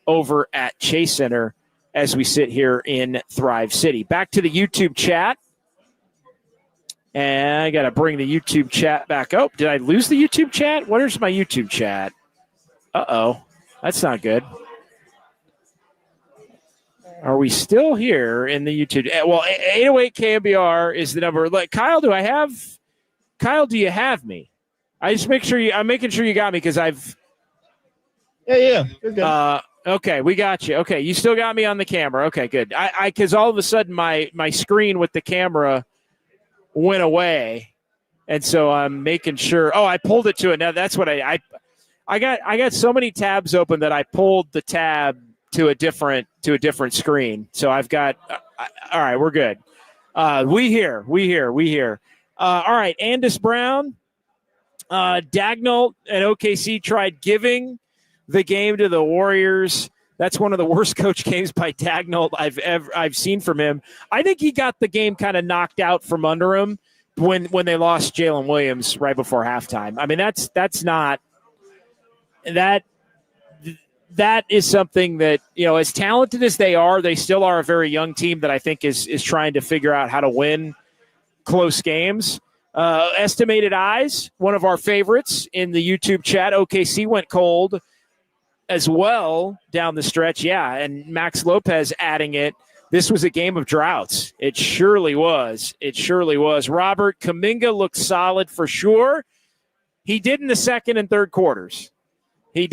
over at Chase Center as we sit here in Thrive City. Back to the YouTube chat. And I got to bring the YouTube chat back up. Did I lose the YouTube chat? Where's my YouTube chat? Uh-oh. That's not good. Are we still here in the YouTube? Well, 808 KNBR is the number. Like, Kyle, do you have me? I'm making sure you got me because I've. Yeah. You're good. Okay, we got you. Okay, you still got me on the camera. Okay, good. Because all of a sudden my screen with the camera went away. And so I'm making sure. Oh, I pulled it to it. Now that's what I got so many tabs open that I pulled the tab to a different screen. So I've got all right, we're good. We hear. All right, Andis Brown, Dagnall and OKC tried giving the game to the Warriors. That's one of the worst coach games by Dagnall I've seen from him. I think he got the game kind of knocked out from under him when they lost Jalen Williams right before halftime. I mean, that's not that. That is something that, as talented as they still are a very young team that I think is trying to figure out how to win close games. Estimated eyes, one of our favorites in the YouTube chat. OKC went cold as well down the stretch. Yeah, and Max Lopez adding it. This was a game of droughts. It surely was. Robert Kuminga looked solid for sure. He did in the second and third quarters. I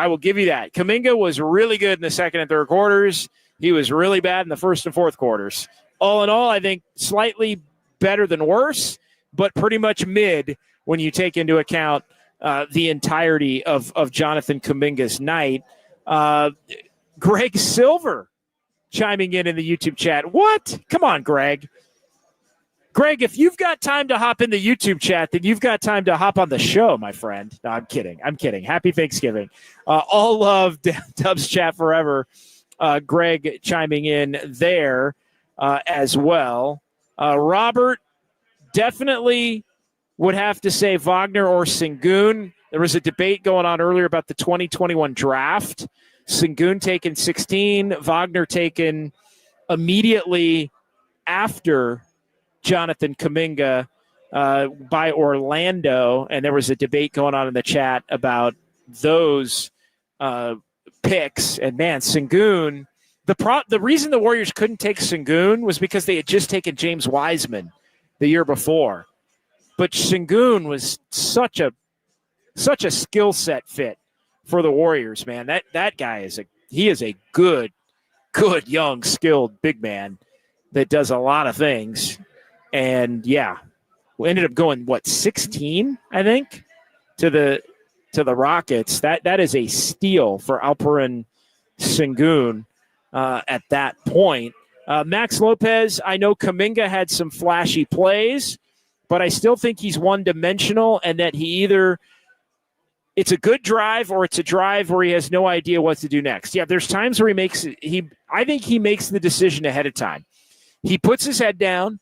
will give you that. Kuminga was really good in the second and third quarters. He was really bad in the first and fourth quarters. All in all, I think slightly better than worse, but pretty much mid when you take into account the entirety of Jonathan Kuminga's night. Greg Silver chiming in the YouTube chat. What? Come on, Greg. Greg, if you've got time to hop in the YouTube chat, then you've got time to hop on the show, my friend. No, I'm kidding. Happy Thanksgiving. All love Dubs chat forever. Greg chiming in there as well. Robert, definitely would have to say Wagner or Sengun. There was a debate going on earlier about the 2021 draft. Sengun taken 16, Wagner taken immediately after Jonathan Kuminga by Orlando, and there was a debate going on in the chat about those picks. And man, Sengun, the reason the Warriors couldn't take Sengun was because they had just taken James Wiseman the year before. But Sengun was such a skill set fit for the Warriors, man. That guy is a good young skilled big man that does a lot of things. And yeah, we ended up going 16, I think, to the Rockets. That is a steal for Alperen Sengun at that point. Max Lopez, I know Kuminga had some flashy plays, but I still think he's one-dimensional, and that he either it's a good drive or it's a drive where he has no idea what to do next. Yeah, there's times where I think he makes the decision ahead of time. He puts his head down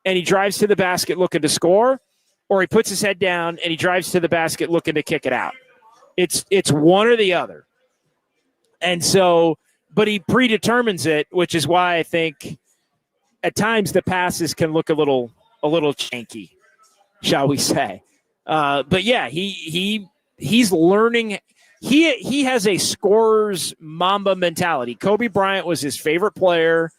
and he drives to the basket looking to score, or he puts his head down and he drives to the basket looking to kick it out. It's one or the other. And so, but he predetermines it, which is why I think at times the passes can look a little janky, shall we say. But yeah, he's learning. He has a scorer's Mamba mentality. Kobe Bryant was his favorite player.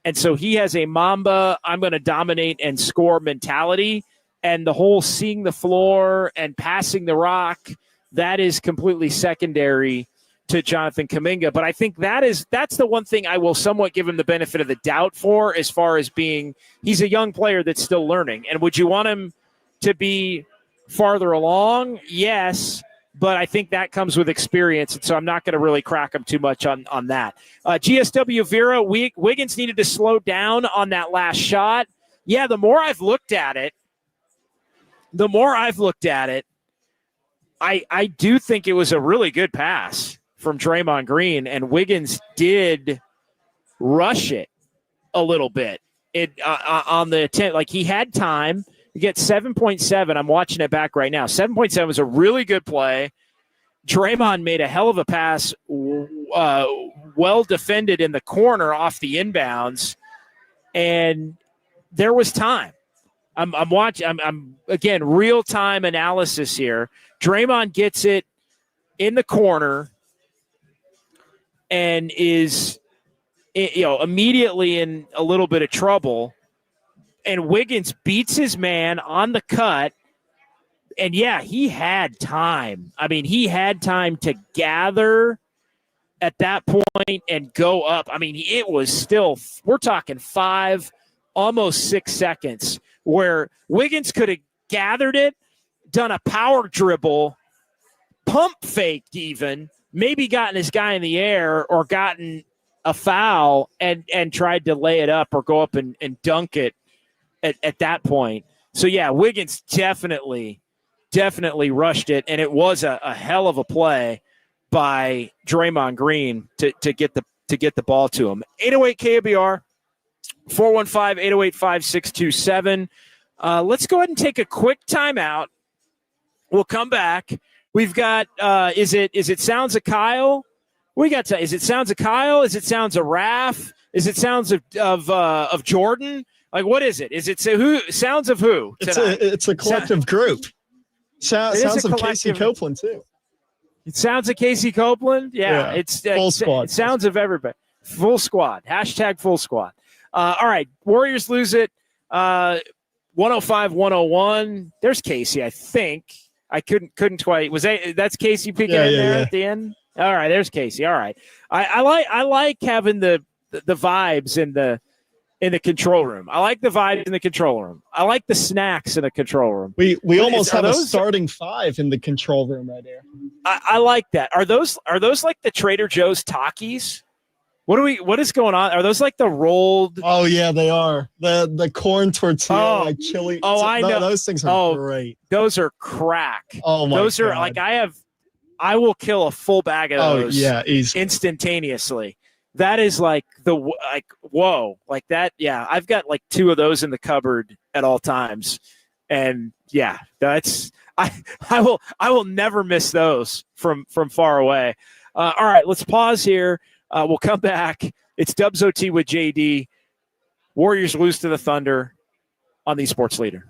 And so he has a Mamba, I'm going to dominate and score mentality. And the whole seeing the floor and passing the rock, that is completely secondary to Jonathan Kuminga. But I think that's the one thing I will somewhat give him the benefit of the doubt for, as far as being, he's a young player that's still learning. And would you want him to be farther along? Yes. But I think that comes with experience, and so I'm not going to really crack him too much on that. GSW Vera, Wiggins needed to slow down on that last shot. Yeah, the more I've looked at it, I do think it was a really good pass from Draymond Green, and Wiggins did rush it a little bit. On the attempt, like he had time. You get 7.7. I'm watching it back right now. 7.7 was a really good play. Draymond made a hell of a pass, well defended in the corner off the inbounds, and there was time. I'm watching. I'm again real time analysis here. Draymond gets it in the corner and is immediately in a little bit of trouble. And Wiggins beats his man on the cut. And, yeah, he had time. I mean, he had time to gather at that point and go up. I mean, it was still – we're talking 5 almost 6 seconds where Wiggins could have gathered it, done a power dribble, pump faked even, maybe gotten his guy in the air or gotten a foul and tried to lay it up or go up and dunk it at that point. So, yeah, Wiggins definitely rushed it, and it was a hell of a play by Draymond Green to get the ball to him. 808 KNBR, 415-808-5627. Let's go ahead and take a quick timeout. We'll come back. We've got is it Sounds of Kyle? We got is it Sounds of Kyle? Is it Sounds of Raph? Is it Sounds of Jordan? Like, what is it? Is it who? Sounds of who? It's a collective group. Sounds of Casey Copeland too. It sounds of Casey Copeland. Yeah. It's full squad. It sounds of everybody. Full squad. # full squad. All right. Warriors lose it. 105-101. There's Casey, I think. I couldn't quite. That's Casey peeking in there at the end? All right, there's Casey. All right. I like having the vibes in the control room. I like the vibes in the control room. I like the snacks in the control room. We almost have a starting 5 in the control room right here. I like that. Are those like the Trader Joe's Takis? What is going on? Are those like the rolled? Oh yeah, they are. The corn tortilla, like chili. I know. Those things are great. Those are crack. Oh my Those God. are like I will kill a full bag of those. Easy. Instantaneously. That is like whoa, like that. Yeah, I've got like 2 of those in the cupboard at all times, and yeah, that's I will never miss those from far away. All right, let's pause here. We'll come back. It's Dubs OT with JD. Warriors lose to the Thunder on the Sports Leader.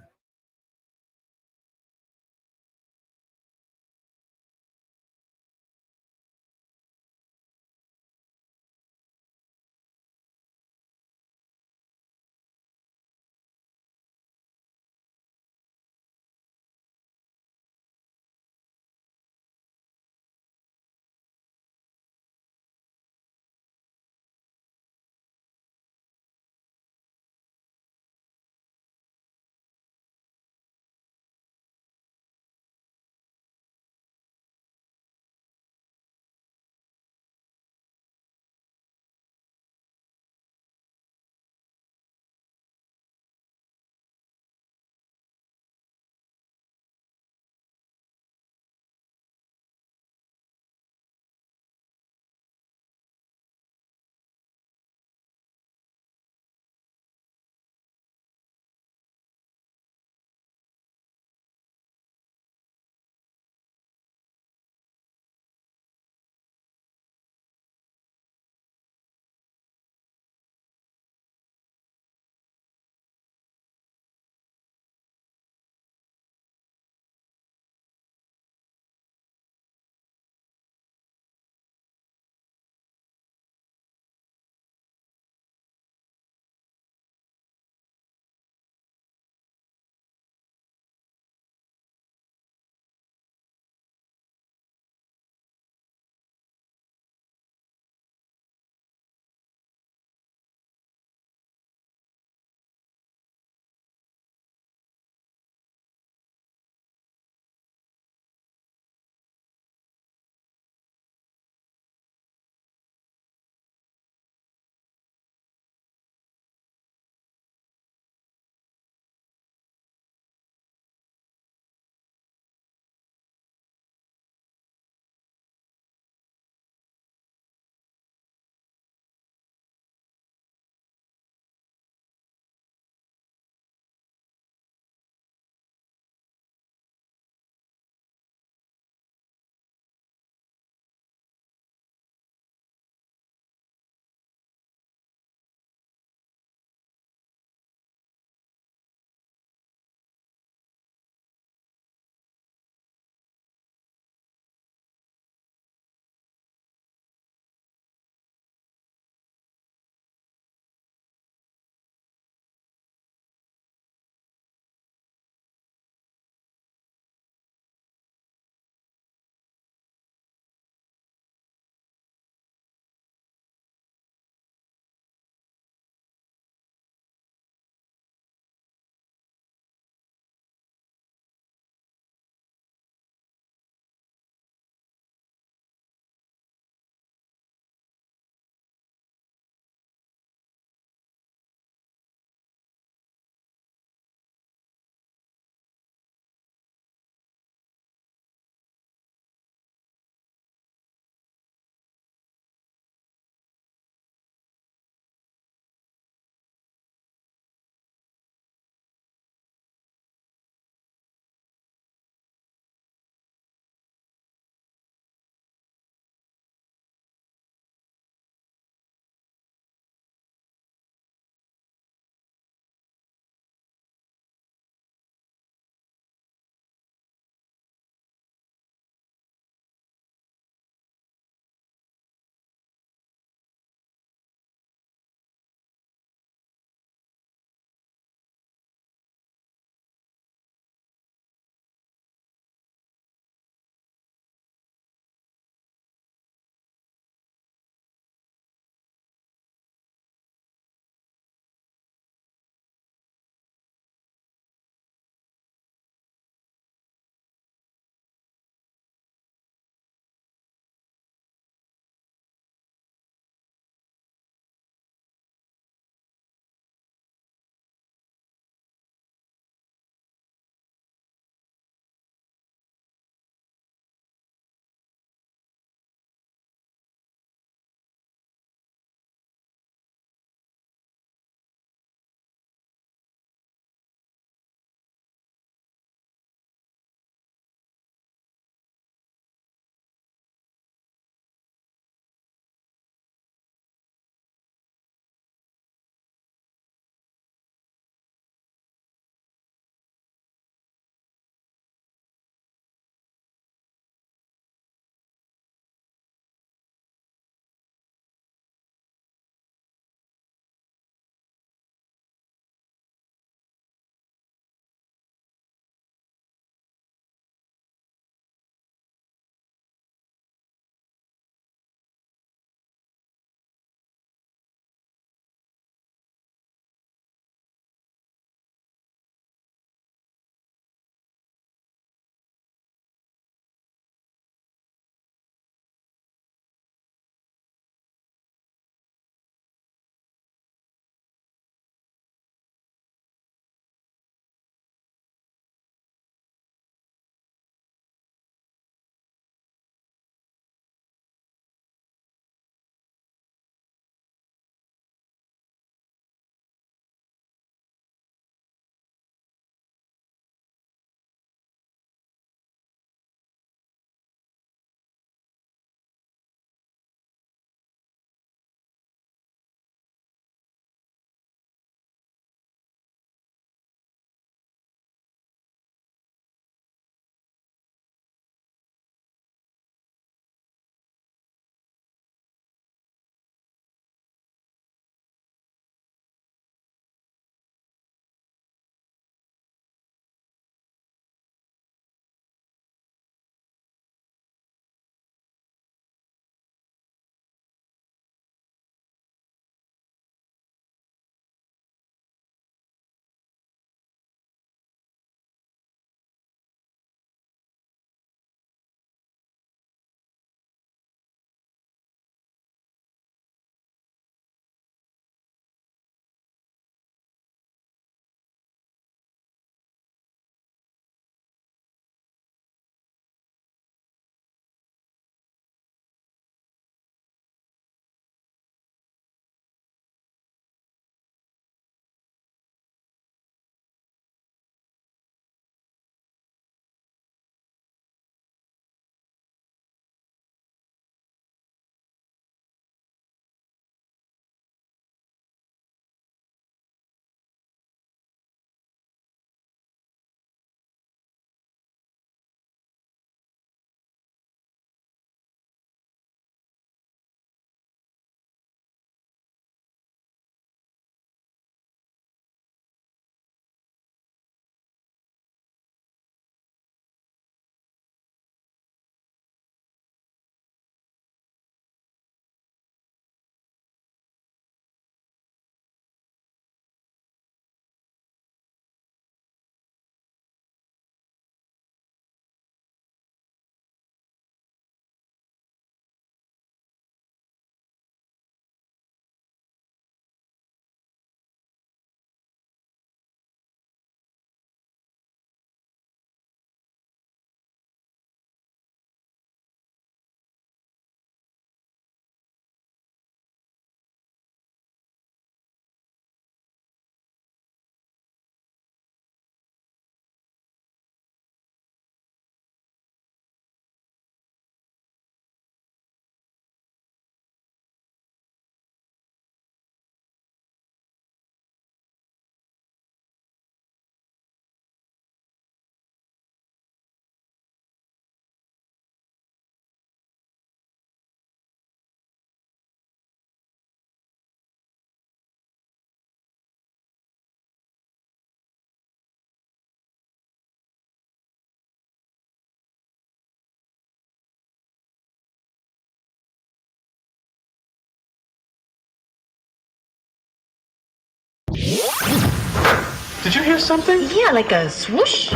Did you hear something? Yeah, like a swoosh.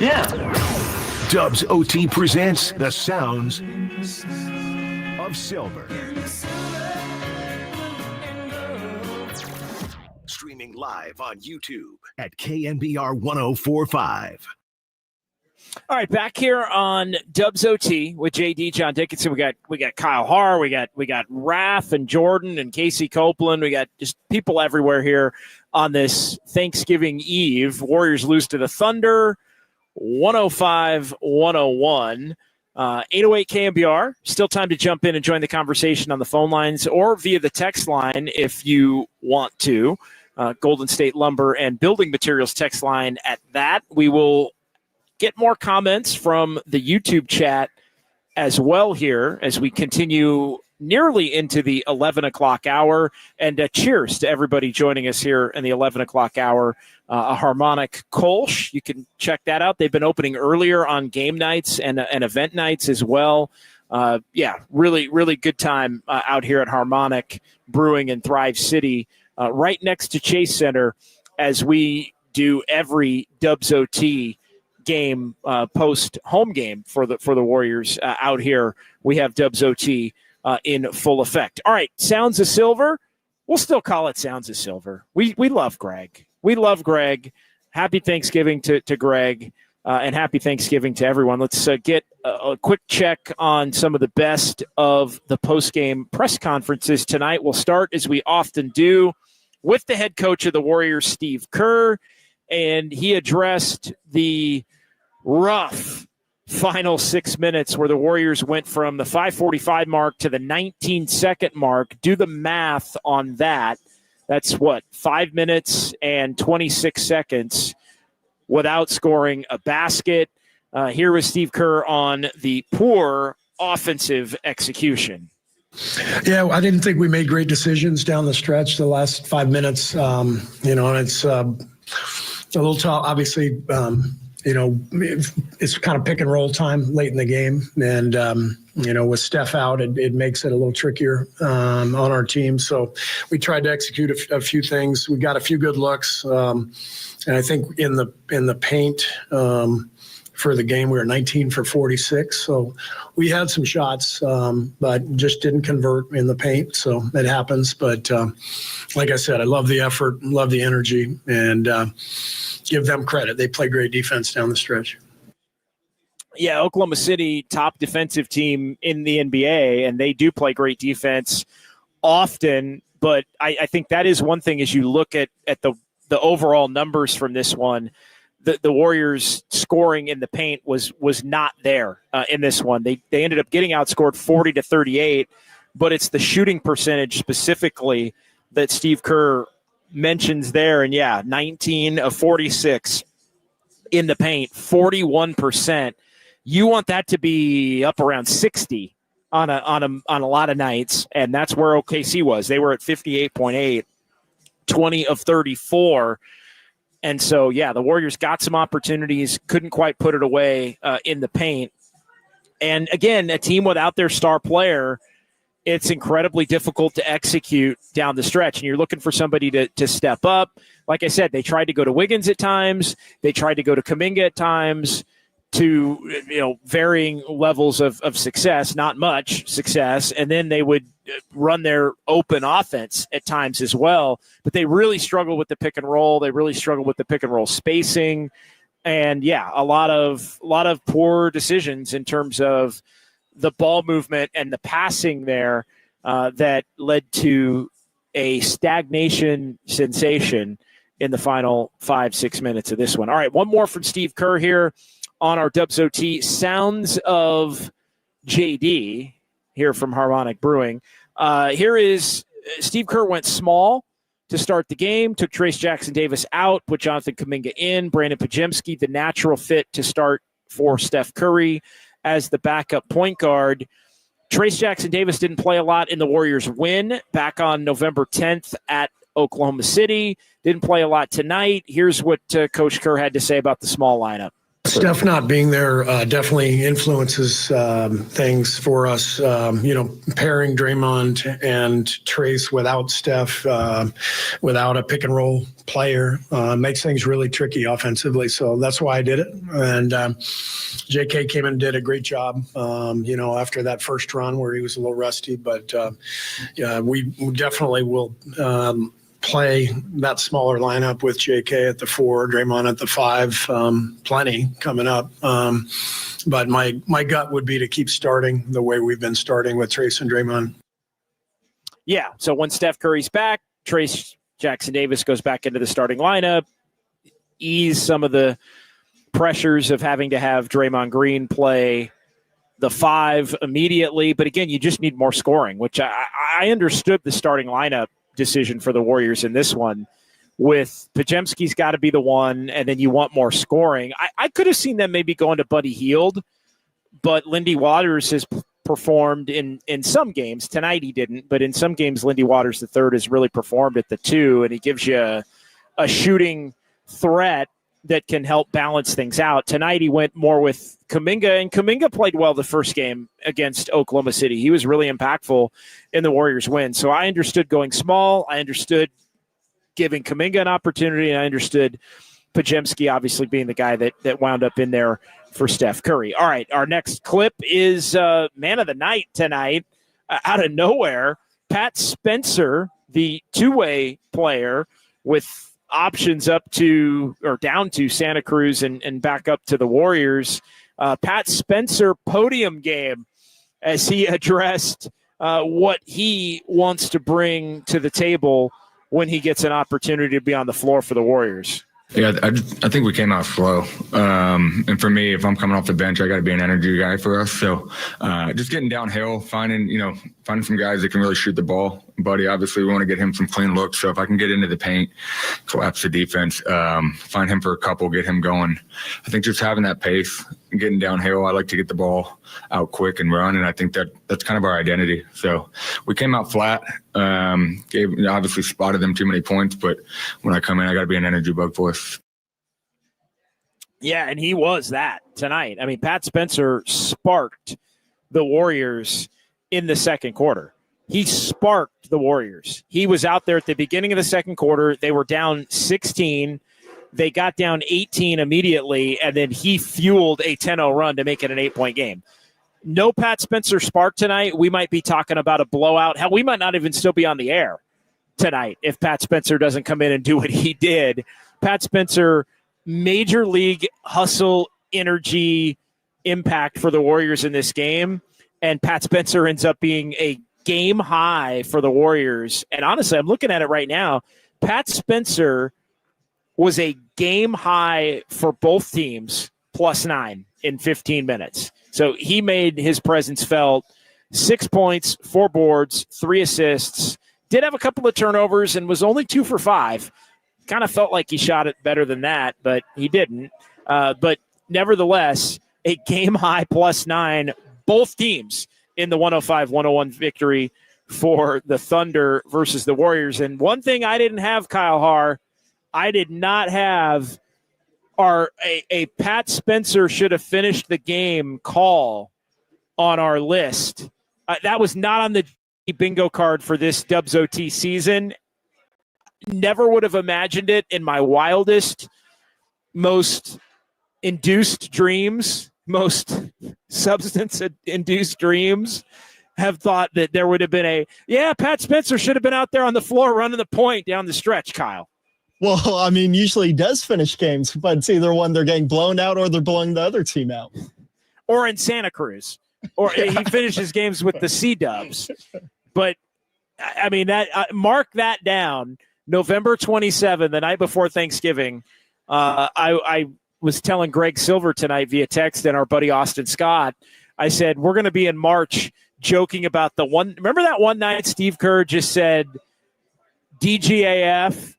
Yeah. Dubs OT presents the sounds of silver. Streaming live on YouTube at KNBR 1045. All right, back here on Dubs OT with JD, John Dickinson. We got Kyle Haar, we got Raph and Jordan and Casey Copeland. We got just people everywhere here on this Thanksgiving Eve. Warriors lose to the Thunder, 105-101. 808 KNBR. Still time to jump in and join the conversation on the phone lines or via the text line if you want to. Golden State Lumber and Building Materials text line at that. We will get more comments from the YouTube chat as well here as we continue nearly into the 11 o'clock hour. And cheers to everybody joining us here in the 11 o'clock hour. A Harmonic Kolsch. You can check that out. They've been opening earlier on game nights and event nights as well. Really, really good time out here at Harmonic Brewing in Thrive City, right next to Chase Center, as we do every Dubs OT game post home game for the Warriors out here. We have Dubs OT in full effect. All right, Sounds of Silver. We'll still call it Sounds of Silver. We love Greg. We love Greg. Happy Thanksgiving to Greg, and happy Thanksgiving to everyone. Let's get a quick check on some of the best of the post-game press conferences tonight. We'll start, as we often do, with the head coach of the Warriors, Steve Kerr, and he addressed the rough final 6 minutes where the Warriors went from the 5:45 mark to the 19-second mark. Do the math on that. That's 5 minutes and 26 seconds without scoring a basket. Here was Steve Kerr on the poor offensive execution. Yeah, I didn't think we made great decisions down the stretch the last 5 minutes. And it's a little tough, obviously. It's kind of pick and roll time late in the game. And, with Steph out, it makes it a little trickier on our team. So we tried to execute a few things. We got a few good looks. And I think in the paint for the game, we were 19 for 46. So we had some shots, but just didn't convert in the paint. So it happens. But like I said, I love the effort, love the energy, and give them credit. They play great defense down the stretch. Yeah, Oklahoma City, top defensive team in the NBA, and they do play great defense often. But I think that is one thing as you look at the overall numbers from this one. The Warriors scoring in the paint was not there in this one. They ended up getting outscored 40-38, but it's the shooting percentage specifically that Steve Kerr mentions there. And 19 of 46 in the paint, 41%. You want that to be up around 60 on a lot of nights, and that's where OKC was. They were at 58.8, 20 of 34. And so, the Warriors got some opportunities, couldn't quite put it away in the paint. And again, a team without their star player, it's incredibly difficult to execute down the stretch. And you're looking for somebody to step up. Like I said, they tried to go to Wiggins at times. They tried to go to Kuminga at times, to varying levels of success, not much success. And then they would run their open offense at times as well. But they really struggled with the pick and roll. They really struggled with the pick and roll spacing. And a lot of poor decisions in terms of the ball movement and the passing there that led to a stagnation sensation in the final 5-6 minutes of this one. All right, one more from Steve Kerr here on our Dubs OT. Sounds of JD here from Harmonic Brewing. Here is Steve Kerr went small to start the game, took Trace Jackson-Davis out, put Jonathan Kuminga in, Brandon Pajemski, the natural fit to start for Steph Curry as the backup point guard. Trace Jackson-Davis didn't play a lot in the Warriors' win back on November 10th at Oklahoma City. Didn't play a lot tonight. Here's what Coach Kerr had to say about the small lineup. Steph not being there definitely influences things for us. Pairing Draymond and Trace without Steph, without a pick and roll player, makes things really tricky offensively. So that's why I did it. And JK came in and did a great job, after that first run where he was a little rusty. But we definitely will play that smaller lineup with JK at the 4, Draymond at the 5, plenty coming up. But my gut would be to keep starting the way we've been starting with Trace and Draymond. Yeah, so when Steph Curry's back, Trace Jackson Davis goes back into the starting lineup, ease some of the pressures of having to have Draymond Green play the 5 immediately. But again, you just need more scoring, which I understood the starting lineup decision for the Warriors in this one. With Podziemski's got to be the one, and then you want more scoring. I could have seen them maybe going to Buddy Hield, but Lindy Waters has performed in some games. Tonight he didn't, but in some games Lindy Waters III has really performed at the 2, and he gives you a shooting threat that can help balance things out. Tonight he went more with Kuminga, and Kuminga played well the first game against Oklahoma City. He was really impactful in the Warriors' win. So I understood going small. I understood giving Kuminga an opportunity, and I understood Podziemski obviously being the guy that wound up in there for Steph Curry. All right, our next clip is man of the night tonight. Out of nowhere, Pat Spencer, the two-way player with options up to or down to Santa Cruz and back up to the Warriors. Pat Spencer podium game as he addressed what he wants to bring to the table when he gets an opportunity to be on the floor for the Warriors. Yeah, I think we came out slow. And for me, if I'm coming off the bench, I got to be an energy guy for us. So just getting downhill, finding some guys that can really shoot the ball. Buddy, obviously, we want to get him some clean looks. So if I can get into the paint, collapse the defense, find him for a couple, get him going. I think just having that pace and getting downhill, I like to get the ball out quick and run. And I think that's kind of our identity. So we came out flat, obviously spotted them too many points. But when I come in, I got to be an energy bug for us. Yeah, and he was that tonight. I mean, Pat Spencer sparked the Warriors in the second quarter. He sparked the Warriors. He was out there at the beginning of the second quarter. They were down 16. They got down 18 immediately, and then he fueled a 10-0 run to make it an 8-point game. No Pat Spencer spark tonight. We might be talking about a blowout. Hell, we might not even still be on the air tonight if Pat Spencer doesn't come in and do what he did. Pat Spencer, major league hustle, energy, impact for the Warriors in this game. And Pat Spencer ends up being a game high for the Warriors. And honestly, I'm looking at it right now. Pat Spencer was a game high for both teams, +9 in 15 minutes. So he made his presence felt. 6 points, 4 boards, 3 assists. Did have a couple of turnovers and was only 2 for 5. Kind of felt like he shot it better than that, but he didn't. But nevertheless, a game high +9, both teams in the 105-101 victory for the Thunder versus the Warriors. And one thing I didn't have, Kyle Haar, I did not have a Pat Spencer should have finished the game call on our list. That was not on the bingo card for this Dubs OT season. Never would have imagined it in my wildest, most induced dreams, most substance-induced dreams, have thought that there would have been Pat Spencer should have been out there on the floor running the point down the stretch, Kyle. Well, I mean, usually he does finish games, but it's either one they're getting blown out or they're blowing the other team out. Or in Santa Cruz. Or he finishes games with the C-Dubs. But, I mean, mark that down. November 27, the night before Thanksgiving, I was telling Greg Silver tonight via text and our buddy Austin Scott, I said, we're going to be in March joking about the one. Remember that one night Steve Kerr just said, DGAF,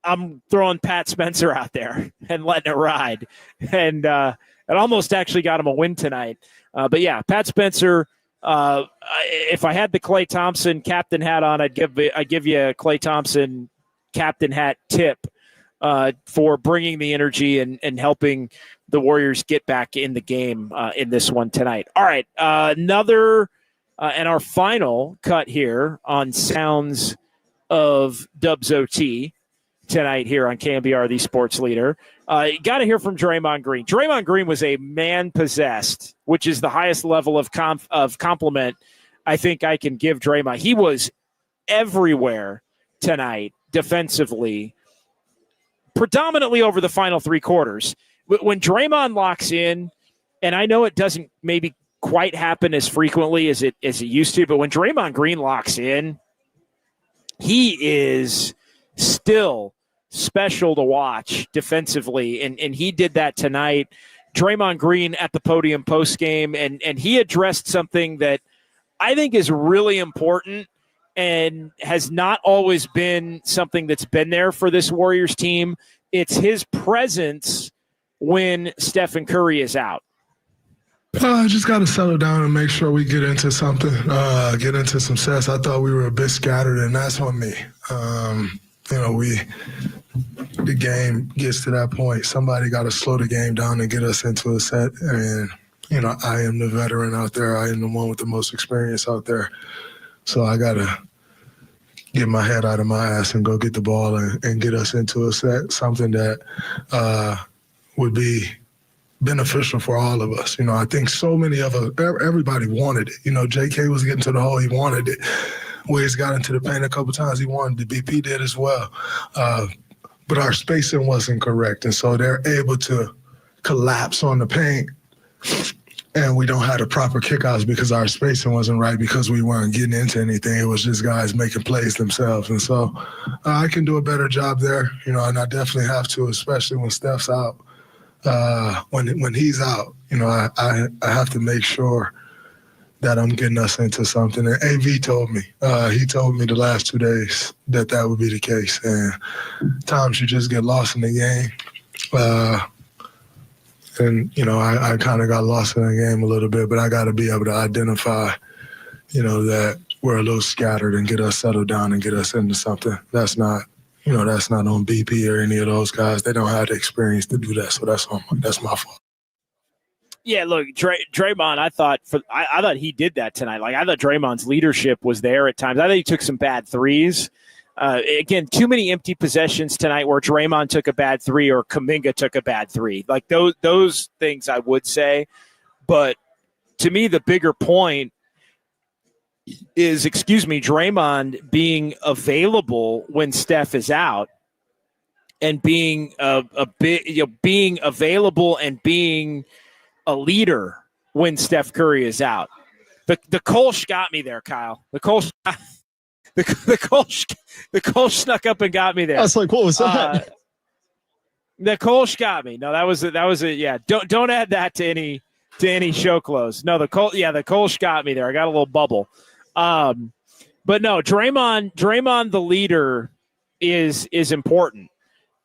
I'm throwing Pat Spencer out there and letting it ride. And it almost actually got him a win tonight. But, yeah, Pat Spencer, if I had the Klay Thompson captain hat on, I'd give you a Klay Thompson captain hat tip for bringing the energy and helping the Warriors get back in the game in this one tonight. All right, another and our final cut here on Sounds of Dubs OT tonight here on KNBR, the sports leader. You got to hear from Draymond Green. Draymond Green was a man-possessed, which is the highest level of compliment I think I can give Draymond. He was everywhere tonight defensively, predominantly over the final three quarters. When Draymond locks in, and I know it doesn't maybe quite happen as frequently as it used to, but when Draymond Green locks in, he is still special to watch defensively, and he did that tonight. Draymond Green at the podium post-game, and he addressed something that I think is really important and has not always been something that's been there for this Warriors team. It's his presence when Stephen Curry is out. Just got to settle down and make sure we get into something, get into some sets. I thought we were a bit scattered, and that's on me. The game gets to that point. Somebody got to slow the game down and get us into a set. And, I am the veteran out there. I am the one with the most experience out there. So I got to get my head out of my ass and go get the ball and get us into a set, something that would be beneficial for all of us. I think so many of us, everybody wanted it. JK was getting to the hole. He wanted it. Wade's got into the paint a couple times. He wanted it. BP did as well. But our spacing wasn't correct. And so they're able to collapse on the paint, and we don't have the proper kickouts because our spacing wasn't right, because we weren't getting into anything. It was just guys making plays themselves. And so I can do a better job there, and I definitely have to, especially when Steph's out. When he's out, I have to make sure that I'm getting us into something. And AV told me, he told me the last 2 days that would be the case. And times you just get lost in the game. I kind of got lost in the game a little bit, but I got to be able to identify, that we're a little scattered and get us settled down and get us into something. That's not on BP or any of those guys. They don't have the experience to do that, so that's my fault. Yeah, look, Draymond, I thought he did that tonight. Like, I thought Draymond's leadership was there at times. I thought he took some bad threes. Again, too many empty possessions tonight where Draymond took a bad three or Kuminga took a bad three. Like, those things I would say. But to me, the bigger point is, Draymond being available when Steph is out, and being being available and being a leader when Steph Curry is out. The Kolsch got me there, Kyle. The Kolsch snuck up and got me there. I was like, what was that? The Kolsch got me. No, that was it. Yeah. Don't add that to any show close. No, the Kolsch got me there. I got a little bubble. But no, Draymond, the leader is important.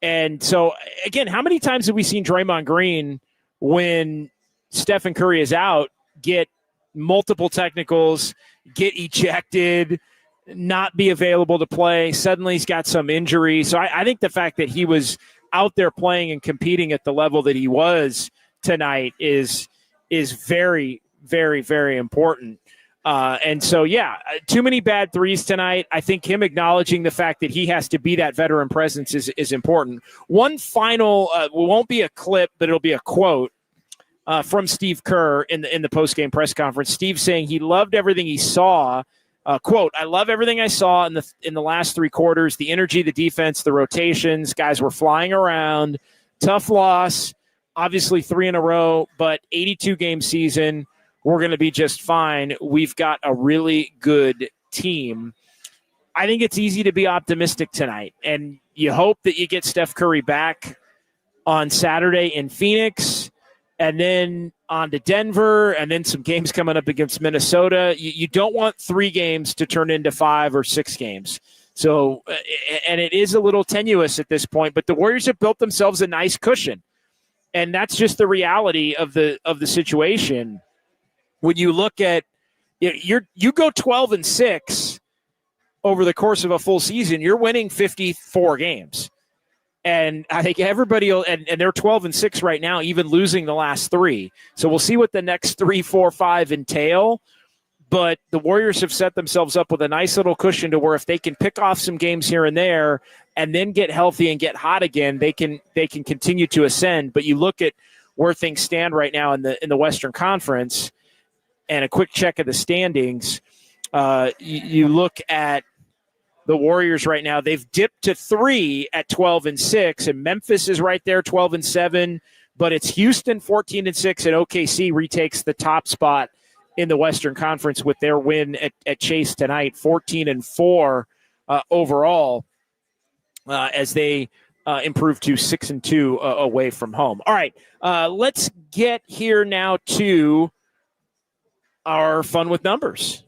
And so again, how many times have we seen Draymond Green, when Stephen Curry is out, get multiple technicals, get ejected, not be available to play? Suddenly he's got some injury. So I think the fact that he was out there playing and competing at the level that he was tonight is very, very, very important. And so, too many bad threes tonight. I think him acknowledging the fact that he has to be that veteran presence is important. One final, won't be a clip, but it'll be a quote from Steve Kerr in the post-game press conference. Steve saying he loved everything he saw. Quote, "I love everything I saw in the last three quarters, the energy, the defense, the rotations. Guys were flying around. Tough loss, obviously 3 in a row, but 82-game season. We're going to be just fine. We've got a really good team." I think it's easy to be optimistic tonight, and you hope that you get Steph Curry back on Saturday in Phoenix, and then on to Denver, and then some games coming up against Minnesota. You don't want 3 games to turn into 5 or 6 games. So, and it is a little tenuous at this point, but the Warriors have built themselves a nice cushion, and that's just the reality of the situation. When you look at, you go 12-6 over the course of a full season, you're winning 54 games. And I think everybody will, and they're 12-6 right now, even losing the last 3. So we'll see what the next 3, 4, 5 entail. But the Warriors have set themselves up with a nice little cushion to where if they can pick off some games here and there and then get healthy and get hot again, they can continue to ascend. But you look at where things stand right now in the Western Conference, and a quick check of the standings, you look at the Warriors right now. They've dipped to 3 at 12-6, and Memphis is right there, 12-7. But it's Houston 14-6, and OKC retakes the top spot in the Western Conference with their win at Chase tonight, 14-4 overall, as they improve to 6-2 away from home. All right, let's get here now to our fun with numbers.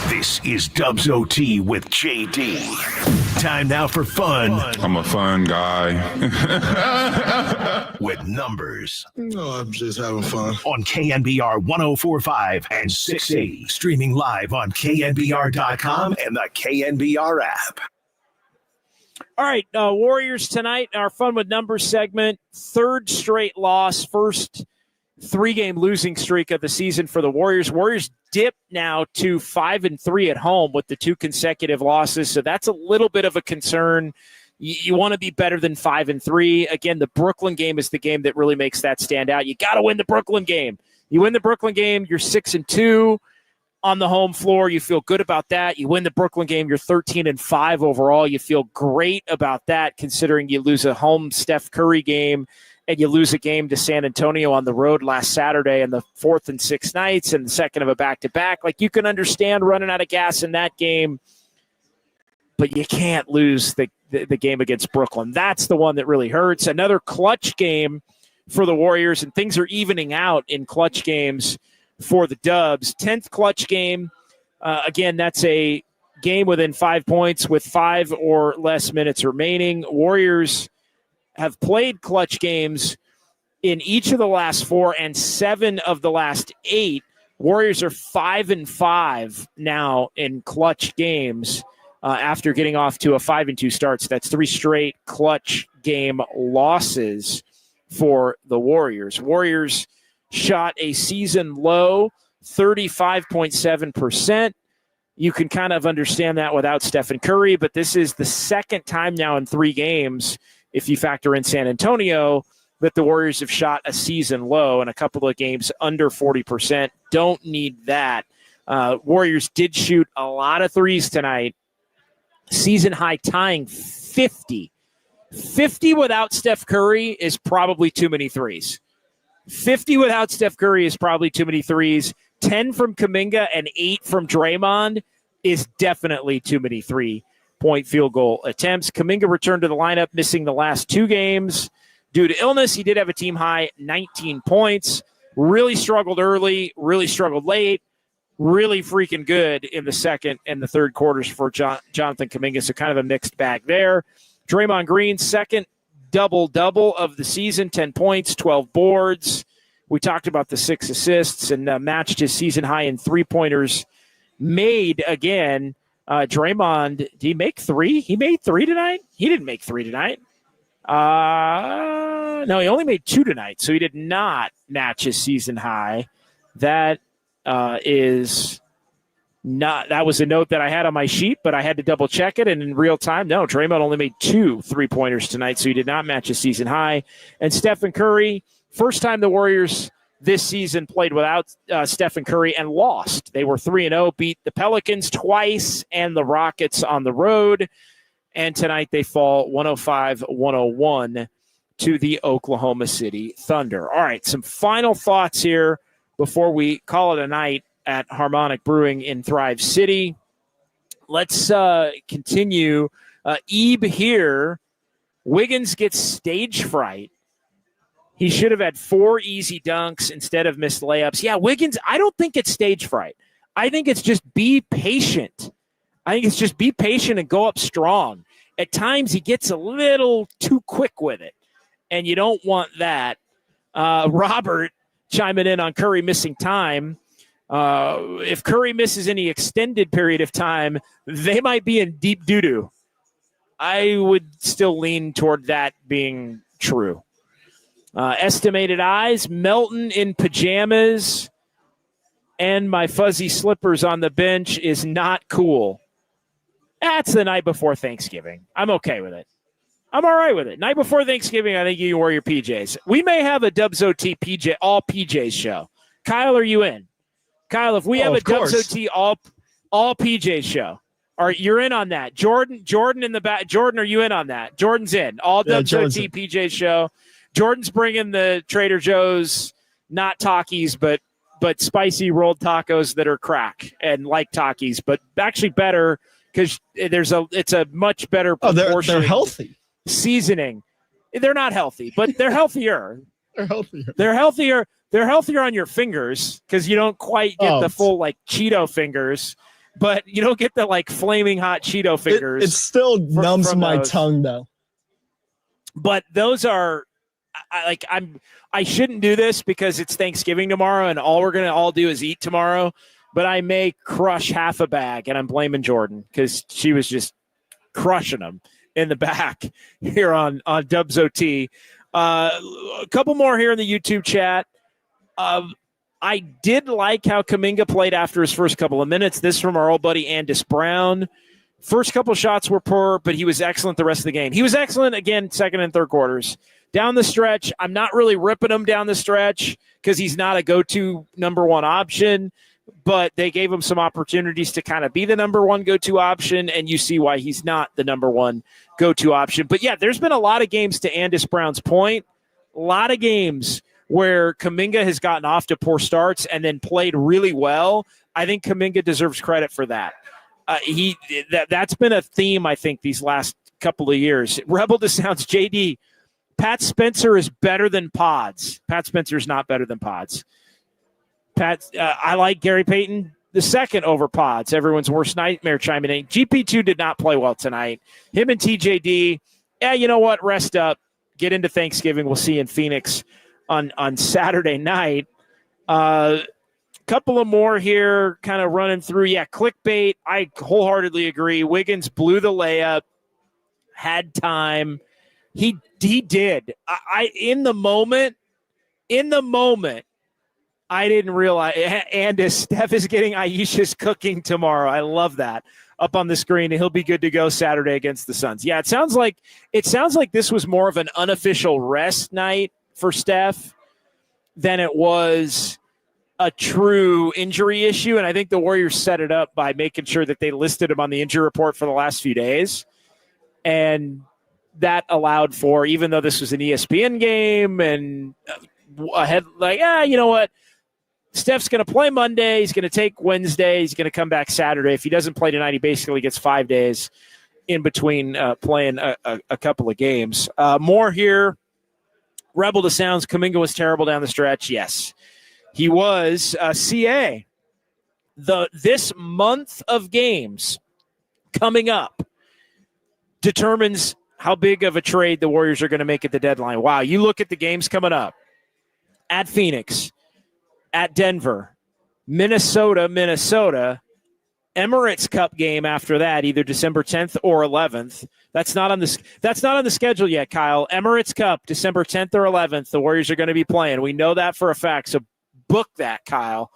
This is Dubs OT with JD. Time now for fun. I'm a fun guy. With numbers. No, I'm just having fun. On KNBR 104.5 and 680. Streaming live on KNBR.com and the KNBR app. All right, Warriors tonight, our fun with numbers segment. 3rd straight loss, first 3-game losing streak of the season for the Warriors. Warriors dip now to 5-3 at home with the 2 consecutive losses. So that's a little bit of a concern. You want to be better than 5-3. Again, the Brooklyn game is the game that really makes that stand out. You got to win the Brooklyn game. You win the Brooklyn game, you're 6-2 on the home floor. You feel good about that. You win the Brooklyn game, you're 13-5 overall. You feel great about that, considering you lose a home Steph Curry game and you lose a game to San Antonio on the road last Saturday in the 4th and 6th nights and the second of a back-to-back. Like, you can understand running out of gas in that game, but you can't lose the game against Brooklyn. That's the one that really hurts. Another clutch game for the Warriors, and things are evening out in clutch games for the Dubs. 10th clutch game. Again, that's a game within 5 points with 5 or less minutes remaining. Warriors have played clutch games in each of the last 4 and 7 of the last 8. Warriors are 5-5 now in clutch games after getting off to a 5-2 start. So that's 3 straight clutch game losses for the Warriors. Warriors shot a season low 35.7%. You can kind of understand that without Stephen Curry, but this is the second time now in 3 games, if you factor in San Antonio, that the Warriors have shot a season low and a couple of games under 40%. Don't need that. Warriors did shoot a lot of threes tonight. Season high tying 50. 50 without Steph Curry is probably too many threes. 50 without Steph Curry is probably too many threes. 10 from Kuminga and 8 from Draymond is definitely too many 3-point field goal attempts. Kuminga returned to the lineup, missing the last 2 games due to illness. He did have a team high 19 points. Really struggled early, really struggled late, really freaking good in the second and the third quarters for Jonathan Kuminga. So kind of a mixed bag there. Draymond Green, second double-double of the season, 10 points, 12 boards. We talked about the 6 assists and matched his season high in 3-pointers made again. Draymond, did he make 3? He made 3 tonight? He didn't make 3 tonight. No, he only made 2 tonight, so he did not match his season high. That is not. That was a note that I had on my sheet, but I had to double check it. And in real time, no, Draymond only made 2 3-pointers tonight, so he did not match his season high. And Stephen Curry, first time the Warriors this season played without Stephen Curry and lost. They were 3-0, beat the Pelicans twice and the Rockets on the road. And tonight they fall 105-101 to the Oklahoma City Thunder. All right, some final thoughts here before we call it a night at Harmonic Brewing in Thrive City. Let's continue. Ebe here. Wiggins gets stage fright. He should have had 4 easy dunks instead of missed layups. Yeah, Wiggins, I don't think it's stage fright. I think it's just be patient. Be patient and go up strong. At times he gets a little too quick with it, and you don't want that. Robert chiming in on Curry missing time. If Curry misses any extended period of time, they might be in deep doo-doo. I would still lean toward that being true. Estimated eyes, Melton in pajamas and my fuzzy slippers on the bench is not cool. That's the night before Thanksgiving. I'm okay with it. I'm all right with it. Night before Thanksgiving, I think you can wear your PJs. We may have a Dubs OT PJ, all PJs show. Kyle, are you in? Kyle, if we have a Dubs OT all PJs show, you're in on that. Jordan in the back. Jordan, are you in on that? Jordan's in. All Dubs OT PJs show. Jordan's bringing the Trader Joe's, not Takis, but spicy rolled tacos that are crack and like Takis, but actually better because it's a much better proportion. They're healthy. Seasoning. They're not healthy, but they're healthier. They're healthier. They're healthier. They're healthier on your fingers because you don't quite get the full like Cheeto fingers, but you don't get the like flaming hot Cheeto fingers. It still numbs my tongue though. But those are I shouldn't do this because it's Thanksgiving tomorrow and all we're gonna all do is eat tomorrow. But I may crush half a bag, and I'm blaming Jordan because she was just crushing them in the back here on Dubs OT. A couple more here in the YouTube chat. I did like how Kuminga played after his first couple of minutes. This from our old buddy Andis Brown. First couple shots were poor, but he was excellent the rest of the game. He was excellent again, second and third quarters. Down the stretch, I'm not really ripping him down the stretch because he's not a go-to number one option, but they gave him some opportunities to kind of be the number one go-to option, and you see why he's not the number one go-to option. But, yeah, there's been a lot of games, to Andis Brown's point, a lot of games where Kuminga has gotten off to poor starts and then played really well. I think Kuminga deserves credit for that. That's been a theme, I think, these last couple of years. Rebel to Sounds, JD, Pat Spencer is better than Pods. Pat Spencer is not better than Pods. I like Gary Payton the second over Pods. Everyone's worst nightmare chiming in. GP2 did not play well tonight. Him and TJD, you know what? Rest up. Get into Thanksgiving. We'll see you in Phoenix on Saturday night. Couple of more here kind of running through. Yeah, clickbait. I wholeheartely agree. Wiggins blew the layup, had time. He did. In the moment, I didn't realize. And Steph is getting Aisha's cooking tomorrow. I love that. Up on the screen, and he'll be good to go Saturday against the Suns. Yeah, it sounds like this was more of an unofficial rest night for Steph than it was a true injury issue. And I think the Warriors set it up by making sure that they listed him on the injury report for the last few days. And that allowed for, even though this was an ESPN game and ahead, you know what? Steph's going to play Monday. He's going to take Wednesday. He's going to come back Saturday. If he doesn't play tonight, he basically gets 5 days in between playing a couple of games. More here. Rebel to Sounds, Kuminga was terrible down the stretch. Yes, he was. CA, this month of games coming up determines how big of a trade the Warriors are going to make at the deadline. Wow, you look at the games coming up. At Phoenix, at Denver, Minnesota, Emirates Cup game after that, either December 10th or 11th. That's not on the schedule yet, Kyle. Emirates Cup, December 10th or 11th. The Warriors are going to be playing. We know that for a fact. So book that, Kyle.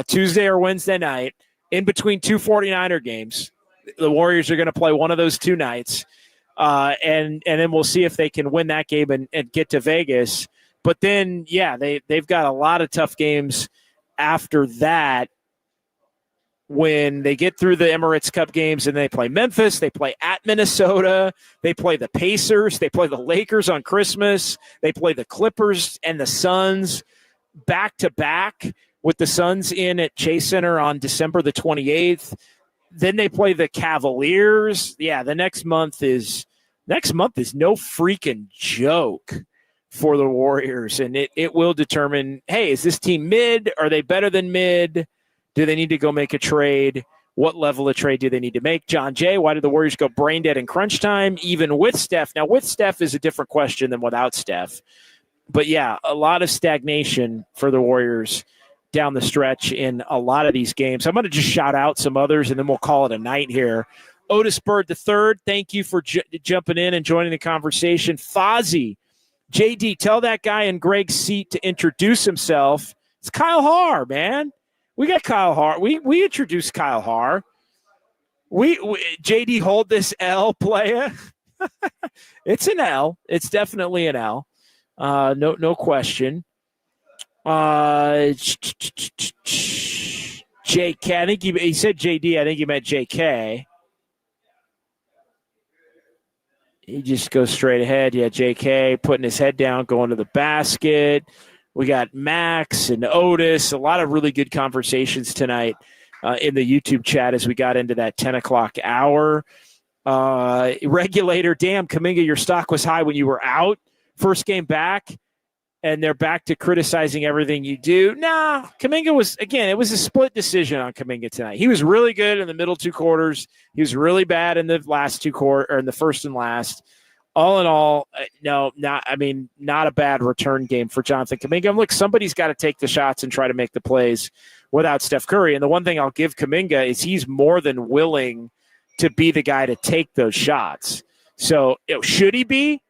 Tuesday or Wednesday night, in between two 49er games. The Warriors are going to play one of those two nights, and then we'll see if they can win that game and get to Vegas. But then, yeah, they've got a lot of tough games after that. When they get through the Emirates Cup games and they play Memphis, they play at Minnesota, they play the Pacers, they play the Lakers on Christmas, they play the Clippers and the Suns back-to-back with the Suns in at Chase Center on December the 28th. Then they play the Cavaliers. Yeah, the next month is no freaking joke for the Warriors, and it will determine, hey, is this team mid? Are they better than mid? Do they need to go make a trade? What level of trade do they need to make? John Jay, why did the Warriors go brain dead in crunch time, even with Steph? Now, with Steph is a different question than without Steph. But, yeah, a lot of stagnation for the Warriors down the stretch in a lot of these games. I'm going to just shout out some others, and then we'll call it a night here. Otis Bird III, thank you for jumping in and joining the conversation. Fozzie, JD, tell that guy in Greg's seat to introduce himself. It's Kyle Haar, man. We got Kyle Haar. We introduced Kyle Haar. We JD, hold this L, playa. It's an L. It's definitely an L. No question. JK, I think he said JD. I think he meant JK. He just goes straight ahead. Yeah, JK putting his head down, going to the basket. We got Max and Otis. A lot of really good conversations tonight in the YouTube chat as we got into that 10 o'clock hour. Regulator, damn, Kuminga, your stock was high when you were out. First game back, and they're back to criticizing everything you do. Nah, Kuminga was, again, it was a split decision on Kuminga tonight. He was really good in the middle two quarters. He was really bad in the last two quarters, or in the first and last. All in all, not a bad return game for Jonathan Kuminga. Look, somebody's got to take the shots and try to make the plays without Steph Curry. And the one thing I'll give Kuminga is he's more than willing to be the guy to take those shots. So should he be?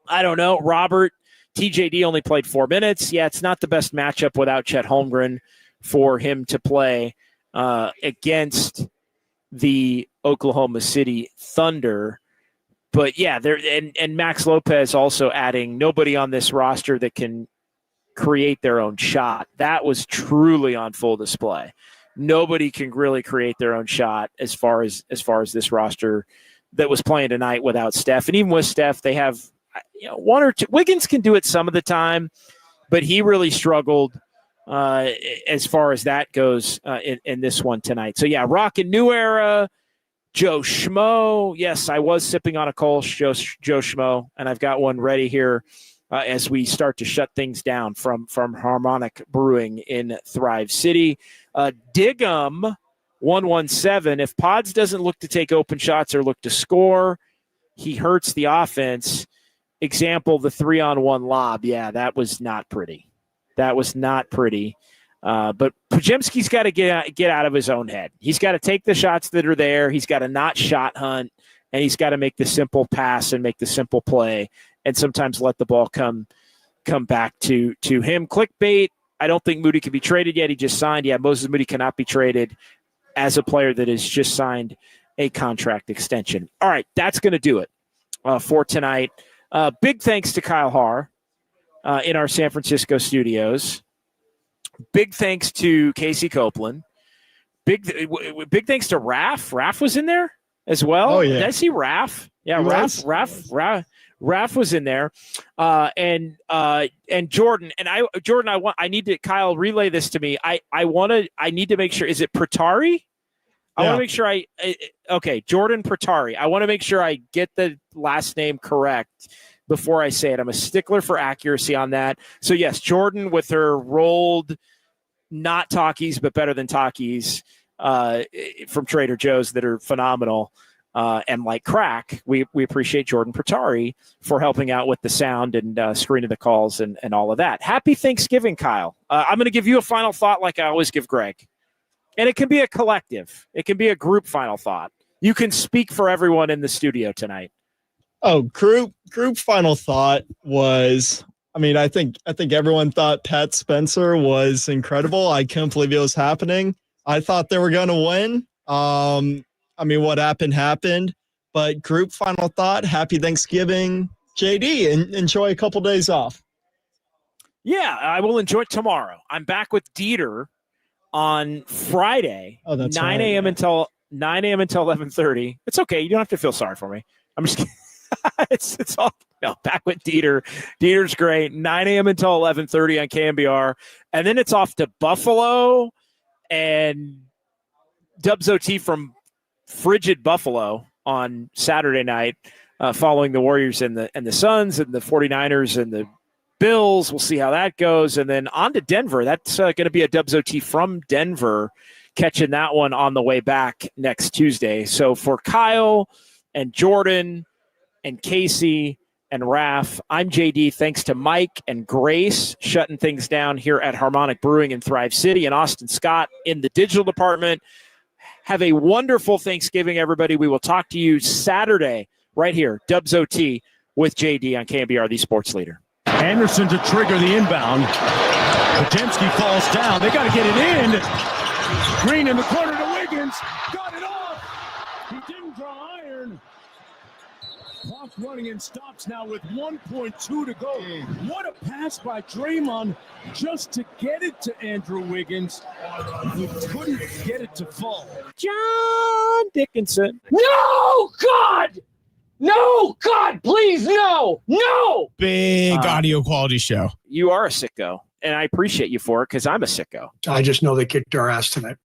I don't know. Robert, TJD only played 4 minutes. Yeah, it's not the best matchup without Chet Holmgren for him to play against the Oklahoma City Thunder. But, yeah, and Max Lopez also adding nobody on this roster that can create their own shot. That was truly on full display. Nobody can really create their own shot as far as this roster that was playing tonight without Steph. And even with Steph, they have one or two. Wiggins can do it some of the time, but he really struggled as far as that goes in this one tonight. So, yeah, rocking New Era, Joe Schmo. Yes, I was sipping on a Kolsch, Joe Schmo, and I've got one ready here as we start to shut things down from Harmonic Brewing in Thrive City. Diggum 117. If Pods doesn't look to take open shots or look to score, he hurts the offense. Example, the 3-on-1 lob. Yeah, that was not pretty. But Podziemski's got to get out of his own head. He's got to take the shots that are there. He's got to not shot hunt, and he's got to make the simple pass and make the simple play, and sometimes let the ball come back to him. Clickbait, I don't think Moody can be traded yet. He just signed. Yeah, Moses Moody cannot be traded as a player that has just signed a contract extension. All right, that's going to do it for tonight. Big thanks to Kyle Haar in our San Francisco studios. Big thanks to Casey Copeland. Big thanks to Raph. Raph was in there as well. Oh, yeah. Did I see Raph? Yeah, Raph was in there. And Jordan. And I need to, Kyle, relay this to me. I need to make sure, is it Pratari? I want to make sure okay, Jordan Pratari. I want to make sure I get the last name correct before I say it. I'm a stickler for accuracy on that. So, yes, Jordan with her rolled, not Takis, but better than Takis from Trader Joe's that are phenomenal and like crack. We appreciate Jordan Pratari for helping out with the sound and screening the calls and all of that. Happy Thanksgiving, Kyle. I'm going to give you a final thought like I always give Greg. And it can be a collective. It can be a group final thought. You can speak for everyone in the studio tonight. Oh, group final thought was, I think everyone thought Pat Spencer was incredible. I couldn't believe it was happening. I thought they were going to win. What happened. But group final thought, happy Thanksgiving, JD, and enjoy a couple days off. Yeah, I will enjoy it tomorrow. I'm back with Dieter on Friday, 9 a.m. until 11:30. It's okay. You don't have to feel sorry for me. I'm just kidding. it's all back with Dieter. Dieter's great. 9 a.m. until 11:30 on KNBR. And then it's off to Buffalo and Dubs OT from frigid Buffalo on Saturday night following the Warriors and the Suns and the 49ers and the Bills. We'll see how that goes. And then on to Denver. That's going to be a Dubs OT from Denver, catching that one on the way back next Tuesday. So for Kyle and Jordan and Casey and Raph, I'm JD. Thanks to Mike and Grace shutting things down here at Harmonic Brewing in Thrive City, and Austin Scott in the digital department. Have a wonderful Thanksgiving, everybody. We will talk to you Saturday right here, Dubs OT with JD on KNBR, the sports leader. Anderson to trigger the inbound. Potemski falls down. They got to get it in. Green in the corner to Wiggins. Got it off. He didn't draw iron. Clock running and stops now with 1.2 to go. What a pass by Draymond just to get it to Andrew Wiggins. He couldn't get it to fall. John Dickinson. No, God! No, God, please, no, no! Big audio quality show. You are a sicko, and I appreciate you for it because I'm a sicko. I just know they kicked our ass tonight.